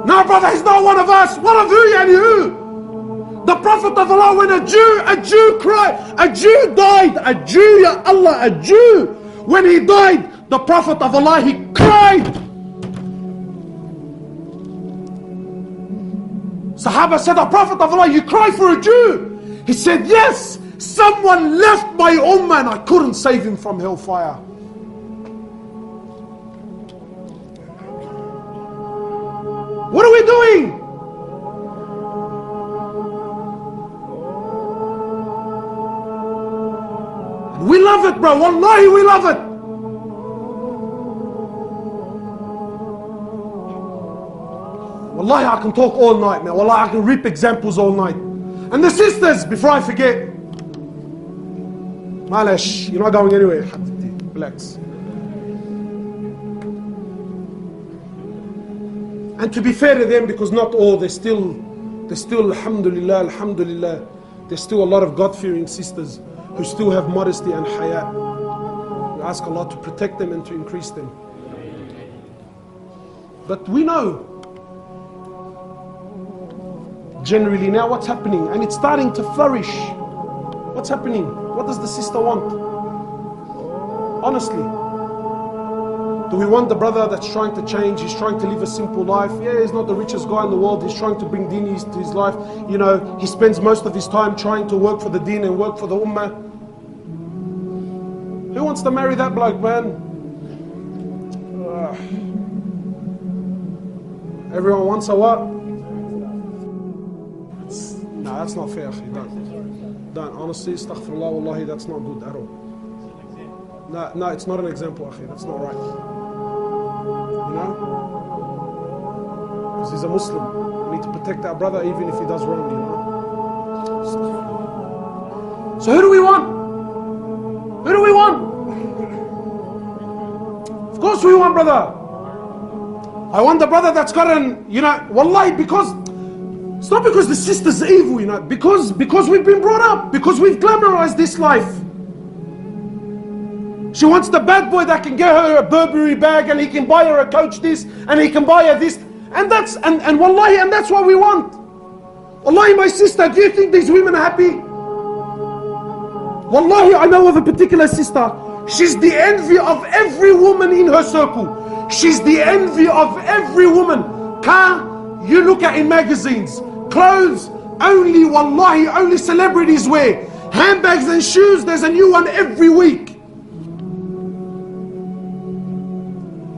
No, brother, he's not one of us. One of who, yani who? The Prophet of Allah, when a Jew cried, a Jew died, a Jew, ya Allah, a Jew, when he died, the Prophet of Allah, he cried. Sahaba said, the Prophet of Allah, you cry for a Jew? He said, yes, someone left my ummah and I couldn't save him from hellfire. What are we doing? We love it, bro. Wallahi, we love it. Wallahi, I can talk all night, man. Wallahi, I can reap examples all night. And the sisters, before I forget, Malash, you're not going anywhere. Relax. And to be fair to them, because not all, they're still, alhamdulillah, there's still a lot of God-fearing sisters who still have modesty and haya. We ask Allah to protect them and to increase them. But we know, generally now what's happening, and it's starting to flourish. What's happening? What does the sister want? Honestly, do we want the brother that's trying to change, he's trying to live a simple life? Yeah, he's not the richest guy in the world, he's trying to bring deen to his life. You know, he spends most of his time trying to work for the deen and work for the ummah. Who wants to marry that bloke, man? Everyone wants a what? No, that's not fair, don't. Honestly, astaghfirullah, wallahi, that's not good at all. No, it's not an example, akhi. That's not right. You know? Because he's a Muslim. We need to protect our brother even if he does wrong, you know? So who do we want? Who do we want? Of course we want, brother. I want the brother that's got an, you know, wallahi, because it's not because the sister's evil, you know, because we've been brought up, because we've glamorized this life. She wants the bad boy that can get her a Burberry bag and he can buy her a Coach this and he can buy her this. And that's wallahi, and that's what we want. Wallahi, my sister, do you think these women are happy? Wallahi, I know of a particular sister. She's the envy of every woman in her circle. She's the envy of every woman. Car, you look at in magazines. Clothes, only wallahi, only celebrities wear. Handbags and shoes, there's a new one every week.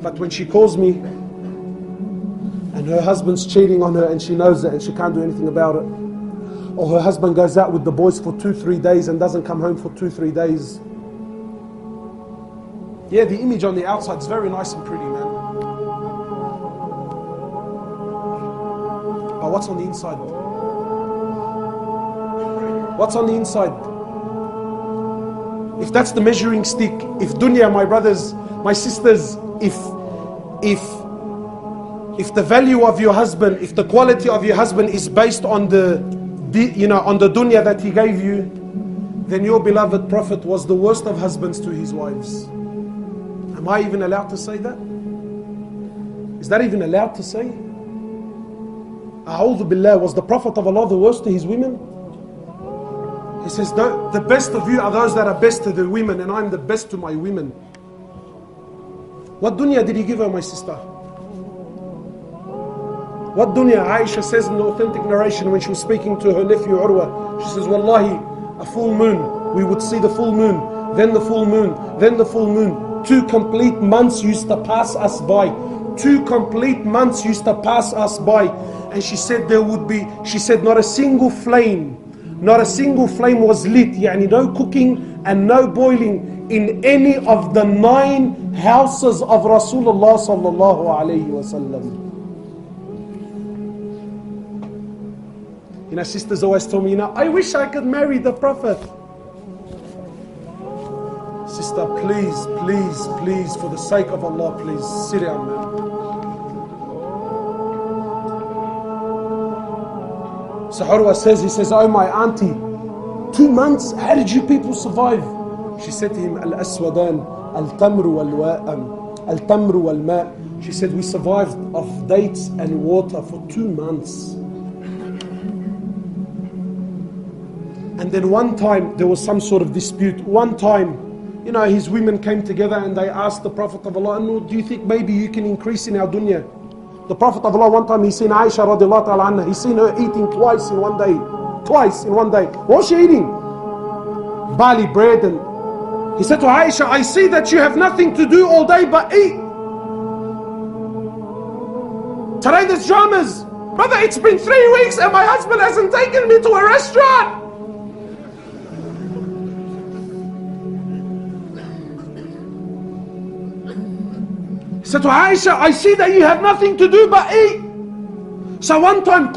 But when she calls me and her husband's cheating on her and she knows it and she can't do anything about it, or her husband goes out with the boys for 2-3 days and doesn't come home for 2-3 days, yeah, the image on the outside is very nice and pretty, man. But what's on the inside? What's on the inside? If that's the measuring stick, if dunya, my brothers, my sisters, if the value of your husband, if the quality of your husband is based on the dunya that he gave you, then your beloved Prophet was the worst of husbands to his wives. Am I even allowed to say that? Is that even allowed to say? A'udhu billah, was the Prophet of Allah the worst to his women? He says, the best of you are those that are best to the women, and I'm the best to my women. What dunya did he give her, my sister? What dunya? Aisha says in the authentic narration when she was speaking to her nephew Urwa, she says, Wallahi, a full moon, we would see the full moon, then the full moon, then the full moon. 2 complete months used to pass us by. 2 complete months used to pass us by. And she said not a single flame was lit, yani no cooking and no boiling in any of the 9 houses of Rasulullah sallallahu alayhi wasallam. Sisters always tell me, I wish I could marry the Prophet. Sister, please, please, please, for the sake of Allah, please, sit down, man. So Urwa says, he says, oh my auntie, 2 months, how did you people survive? She said to him, Al-Aswadan, Al-Tamru wal-Ma. She said, we survived off dates and water for 2 months. And then one time, there was some sort of dispute. One time, his women came together and they asked the Prophet of Allah, no, do you think maybe you can increase in our dunya? The Prophet of Allah, one time, he seen Aisha radiallahu ta'ala anha, he seen her eating twice in one day. Twice in one day. What was she eating? Barley bread. And he said to Aisha, I see that you have nothing to do all day but eat. Today there's dramas. Brother, it's been 3 weeks and my husband hasn't taken me to a restaurant. He said to Aisha, I see that you have nothing to do but eat. So one time,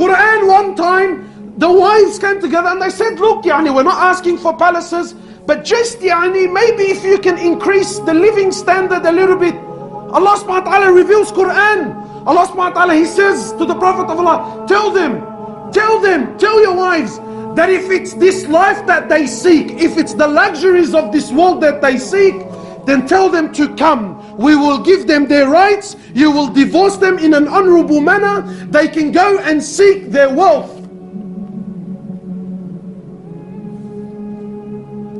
the wives came together and they said, look, we're not asking for palaces, but just maybe if you can increase the living standard a little bit. Allah subhanahu wa ta'ala reveals Quran. Allah subhanahu wa ta'ala, He says to the Prophet of Allah, tell your wives that if it's this life that they seek, if it's the luxuries of this world that they seek, then tell them to come. We will give them their rights. You will divorce them in an honorable manner. They can go and seek their wealth.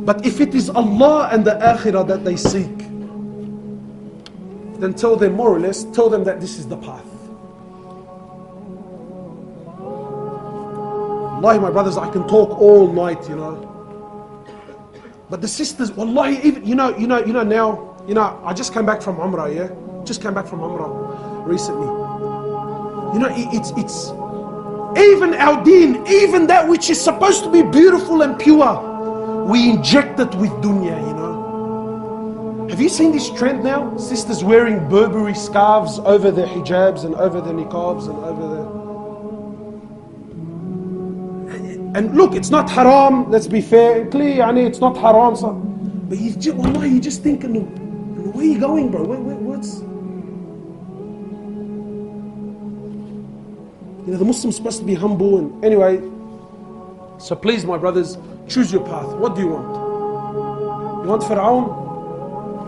But if it is Allah and the Akhirah that they seek, then tell them, more or less, tell them that this is the path. Wallahi, my brothers, I can talk all night, But the sisters, wallahi, even, now, I just came back from Umrah, yeah? Just came back from Umrah recently. It's even our deen, even that which is supposed to be beautiful and pure, we inject it with dunya, Have you seen this trend now? Sisters wearing Burberry scarves over their hijabs and over their niqabs and over their... And look, it's not haram, let's be fair, clear, it's not haram. So, but you just thinking, where are you going, bro? What's... the Muslim's supposed to be humble and... Anyway, so please, my brothers, choose your path. What do you want? You want Fir'aun?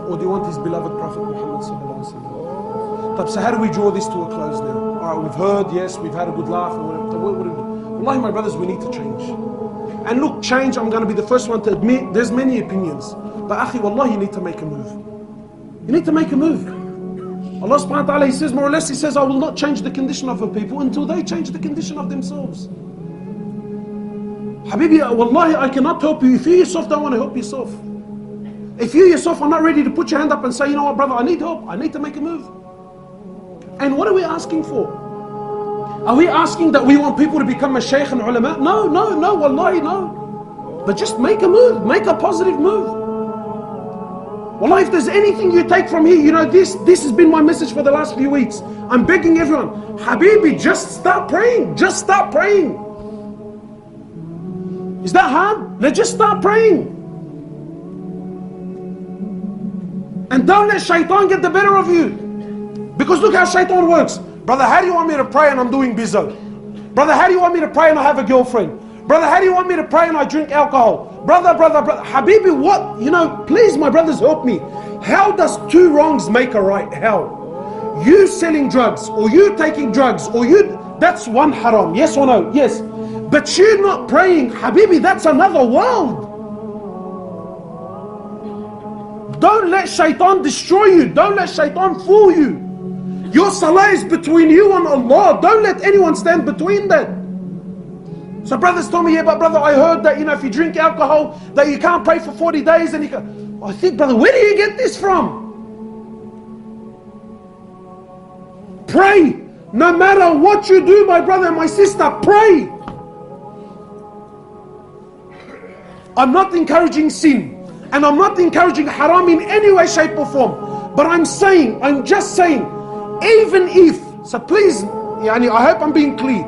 or do you want his beloved Prophet Muhammad sallallahu alaihi wasallam? So how do we draw this to a close now? Alright, we've heard, yes, we've had a good laugh. Wallahi, my brothers, we need to change. And look, change, I'm going to be the first one to admit, there's many opinions. But akhi, wallahi, you need to make a move. You need to make a move. Allah subhanahu wa ta'ala, He says, more or less, He says, I will not change the condition of a people until they change the condition of themselves. Habibi, wallahi, I cannot help you if you yourself don't want to help yourself. If you yourself are not ready to put your hand up and say, you know what, brother, I need help, I need to make a move. And what are we asking for? Are we asking that we want people to become a shaykh and ulama? No, wallahi, no. But just make a move, make a positive move. Wallahi, if there's anything you take from here, you know, this has been my message for the last few weeks. I'm begging everyone, Habibi, just start praying. Just start praying. Is that hard? Let's just start praying. And don't let shaitan get the better of you. Because look how shaitan works. Brother, how do you want me to pray and I'm doing bizzo? Brother, how do you want me to pray and I have a girlfriend? Brother, how do you want me to pray and I drink alcohol? Brother, Habibi, what? You know, please, my brothers, help me. How does two wrongs make a right? How? You selling drugs, or you taking drugs, or you, that's one haram. Yes or no? Yes. But you not praying, Habibi, that's another world. Don't let shaitan destroy you. Don't let shaitan fool you. Your salah is between you and Allah. Don't let anyone stand between that. So brothers told me, yeah, but brother, I heard that, you know, if you drink alcohol, that you can't pray for 40 days and you can. I think, brother, where do you get this from? Pray. No matter what you do, my brother and my sister, pray. I'm not encouraging sin. And I'm not encouraging haram in any way, shape or form. But I'm just saying, even if, so please, yani, I hope I'm being clear.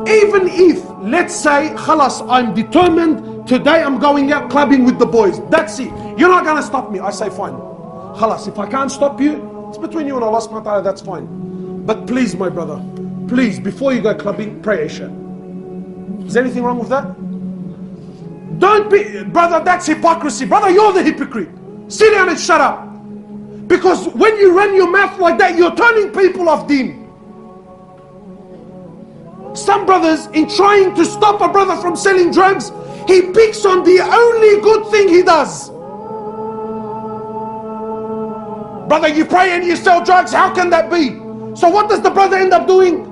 Even if, let's say, khalas, I'm determined, today I'm going out clubbing with the boys. That's it. You're not going to stop me. I say, fine. Khalas, if I can't stop you, it's between you and Allah subhanahu wa ta'ala, that's fine. But please, my brother, please, before you go clubbing, pray Isha. Is there anything wrong with that? Don't be, brother, that's hypocrisy. Brother, you're the hypocrite. Sit down and shut up. Because when you run your mouth like that, you're turning people off deen. Some brothers, in trying to stop a brother from selling drugs, he picks on the only good thing he does. Brother, you pray and you sell drugs, how can that be? So what does the brother end up doing?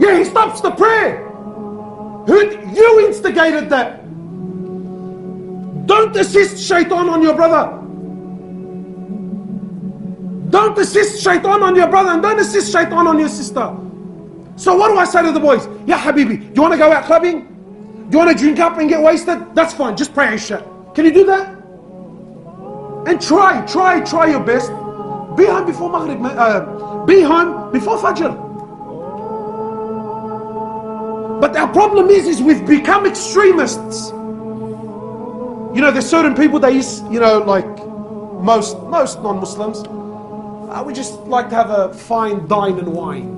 Yeah, he stops the prayer. You instigated that. Don't assist shaitan on your brother. Don't assist shaitan on your brother and don't assist shaitan on your sister. So what do I say to the boys? Yeah, Habibi, do you want to go out clubbing? Do you want to drink up and get wasted? That's fine, just pray Isha. Can you do that? And try your best. Be home before Maghrib, be home before Fajr. But our problem is we've become extremists. You know, there's certain people, they used, you know, like most non-Muslims, we just like to have a fine dine and wine.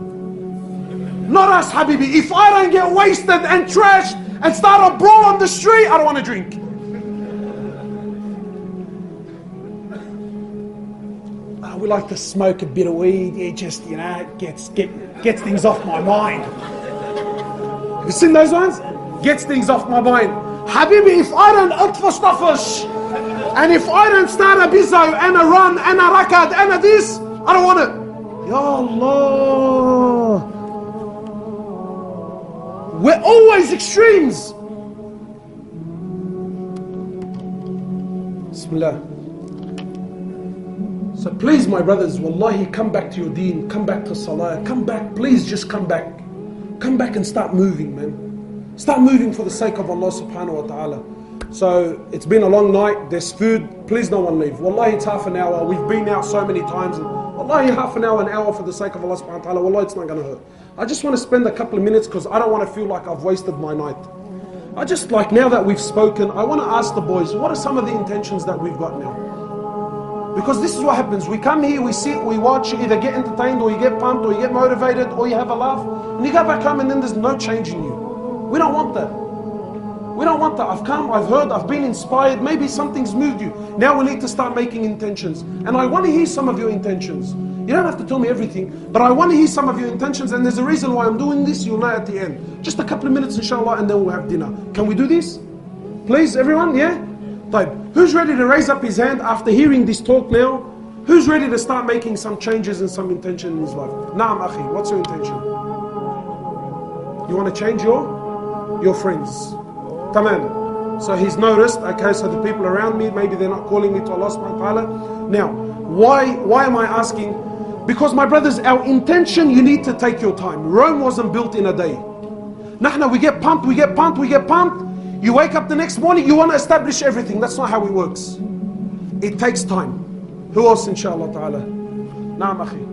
Not us, Habibi. If I don't get wasted and trashed and start a brawl on the street, I don't want to drink. We like to smoke a bit of weed. It just, you know, gets things off my mind. Have you seen those ones? Gets things off my mind. Habibi, if I don't opt for stuffers, and if I don't start a bizzo and a run and a rakad and a this, I don't want it. Ya Allah. We're always extremes. Bismillah. So please, my brothers, wallahi, come back to your deen, come back to salah, come back, please just come back. Come back and start moving, man. Start moving for the sake of Allah subhanahu wa ta'ala. So it's been a long night, there's food, please no one leave. Wallahi, it's half an hour, we've been out so many times. And wallahi, half an hour for the sake of Allah subhanahu wa ta'ala, wallahi, it's not going to hurt. I just want to spend a couple of minutes because I don't want to feel like I've wasted my night. I just, like, now that we've spoken, I want to ask the boys, what are some of the intentions that we've got now? Because this is what happens. We come here, we sit, we watch, you either get entertained or you get pumped or you get motivated or you have a laugh and you go back home and then there's no change in you. We don't want that. We don't want that. I've come, I've heard, I've been inspired. Maybe something's moved you. Now we need to start making intentions. And I want to hear some of your intentions. You don't have to tell me everything, but I want to hear some of your intentions. And there's a reason why I'm doing this. You'll know at the end. Just a couple of minutes, inshallah, and then we'll have dinner. Can we do this? Please, everyone, yeah? Right. Who's ready to raise up his hand after hearing this talk now? Who's ready to start making some changes and some intention in his life? Naam, akhi, what's your intention? You want to change your friends? Tamam. So he's noticed, okay, so the people around me, maybe they're not calling me to Allah subhanahu wa ta'ala. Now, why am I asking? Because my brothers, our intention, you need to take your time. Rome wasn't built in a day. Nahna, we get pumped. You wake up the next morning, you want to establish everything. That's not how it works. It takes time. Who else, inshallah ta'ala? Naam, akhi.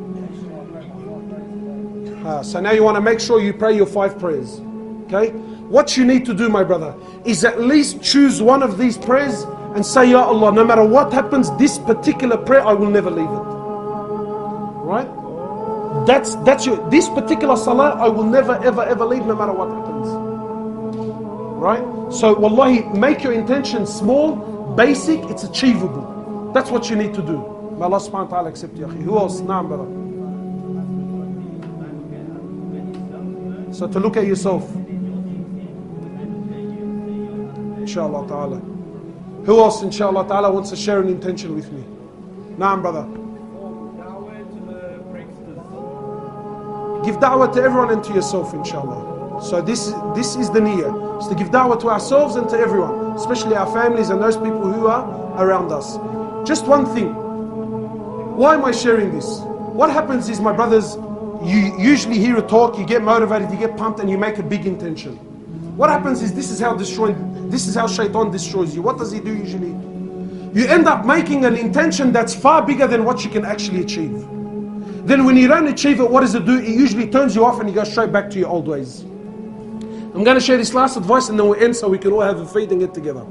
So now you want to make sure you pray your 5 prayers. Okay? What you need to do, my brother, is at least choose one of these prayers and say, Ya Allah, no matter what happens, this particular prayer, I will never leave it. Right? That's your, this particular salah, I will never, ever leave, no matter what happens. Right? So, wallahi, make your intention small, basic, it's achievable. That's what you need to do. May Allah subhanahu wa ta'ala accept you, akhi. Who else? Naam, brother. So to look at yourself. Inshallah ta'ala. Who else, inshallah ta'ala, wants to share an intention with me? Naam, brother. Give da'wah to everyone and to yourself, inshallah. So this is the niyyah. It's to give da'wah to ourselves and to everyone, especially our families and those people who are around us. Just one thing. Why am I sharing this? What happens is, my brothers, you usually hear a talk, you get motivated, you get pumped, and you make a big intention. What happens is, this is how shaitan destroys you. What does he do usually? You end up making an intention that's far bigger than what you can actually achieve. Then when you don't achieve it, what does it do? It usually turns you off and you go straight back to your old ways. I'm going to share this last advice and then we'll end so we can all have a feed and get together.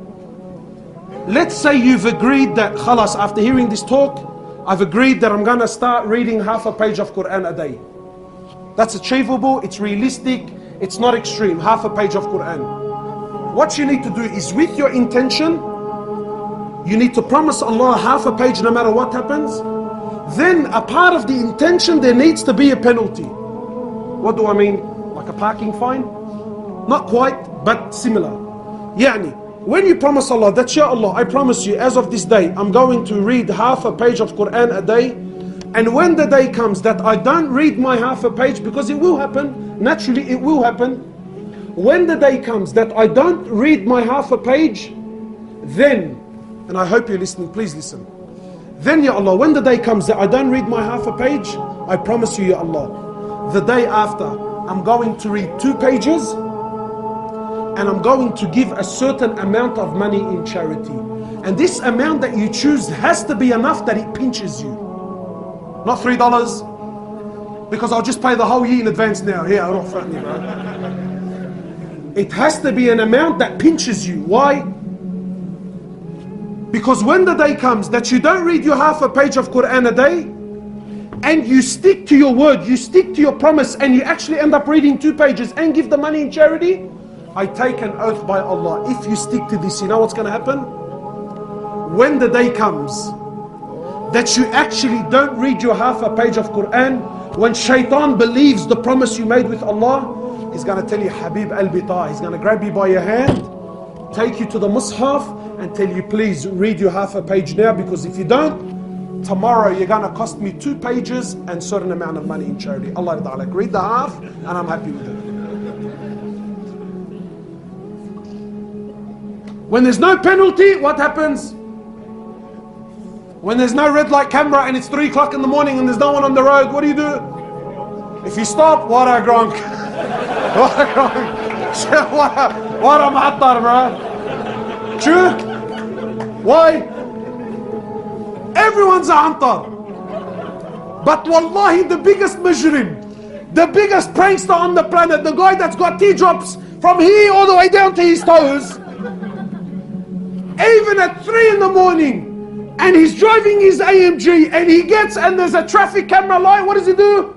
Let's say you've agreed that, khalas, after hearing this talk, I've agreed that I'm going to start reading half a page of Quran a day. That's achievable, it's realistic, it's not extreme, half a page of Quran. What you need to do is, with your intention, you need to promise Allah half a page no matter what happens. Then a part of the intention, there needs to be a penalty. What do I mean? Like a parking fine? Not quite, but similar. Yani, when you promise Allah that, Ya Allah, I promise you, as of this day, I'm going to read half a page of Quran a day. And when the day comes that I don't read my half a page, because it will happen, naturally it will happen. When the day comes that I don't read my half a page, then, and I hope you're listening, please listen. Then, Ya Allah, when the day comes that I don't read my half a page, I promise you, Ya Allah, the day after, I'm going to read 2 pages, and I'm going to give a certain amount of money in charity. And this amount that you choose has to be enough that it pinches you. Not $3, because I'll just pay the whole year in advance now. Here, I don't front me, bro. It has to be an amount that pinches you. Why? Because when the day comes that you don't read your half a page of Quran a day, and you stick to your word, you stick to your promise, and you actually end up reading 2 pages and give the money in charity, I take an oath by Allah, if you stick to this, you know what's going to happen? When the day comes that you actually don't read your half a page of Quran, when shaitan believes the promise you made with Allah, he's going to tell you, Habib al-Bita, he's going to grab you by your hand, take you to the Mus'haf, and tell you, please read your half a page now, because if you don't, tomorrow you're going to cost me 2 pages and certain amount of money in charity. Allah Ta'ala, read the half, and I'm happy with it. When there's no penalty, what happens? When there's no red light camera and it's 3 o'clock in the morning and there's no one on the road, what do you do? If you stop, what a gronk. What a gronk. What a mahattar, bro. True? Why? Everyone's a antar. But wallahi, the biggest mujrim, the biggest prankster on the planet, the guy that's got teardrops from here all the way down to his toes, even at 3 in the morning, and he's driving his AMG and he gets, and there's a traffic camera light, what does he do?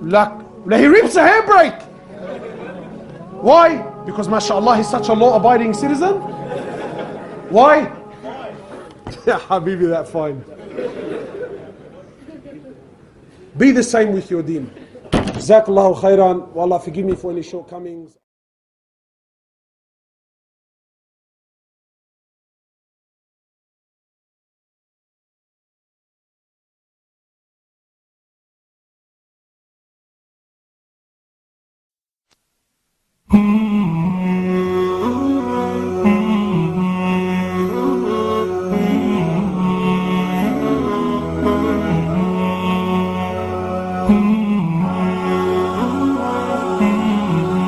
He rips a handbrake. Why? Because mashallah, he's such a law-abiding citizen? Why? Yeah, Habibi, that's fine. Be the same with your deen. Jazakallahu khairan. Wallah, forgive me for any shortcomings.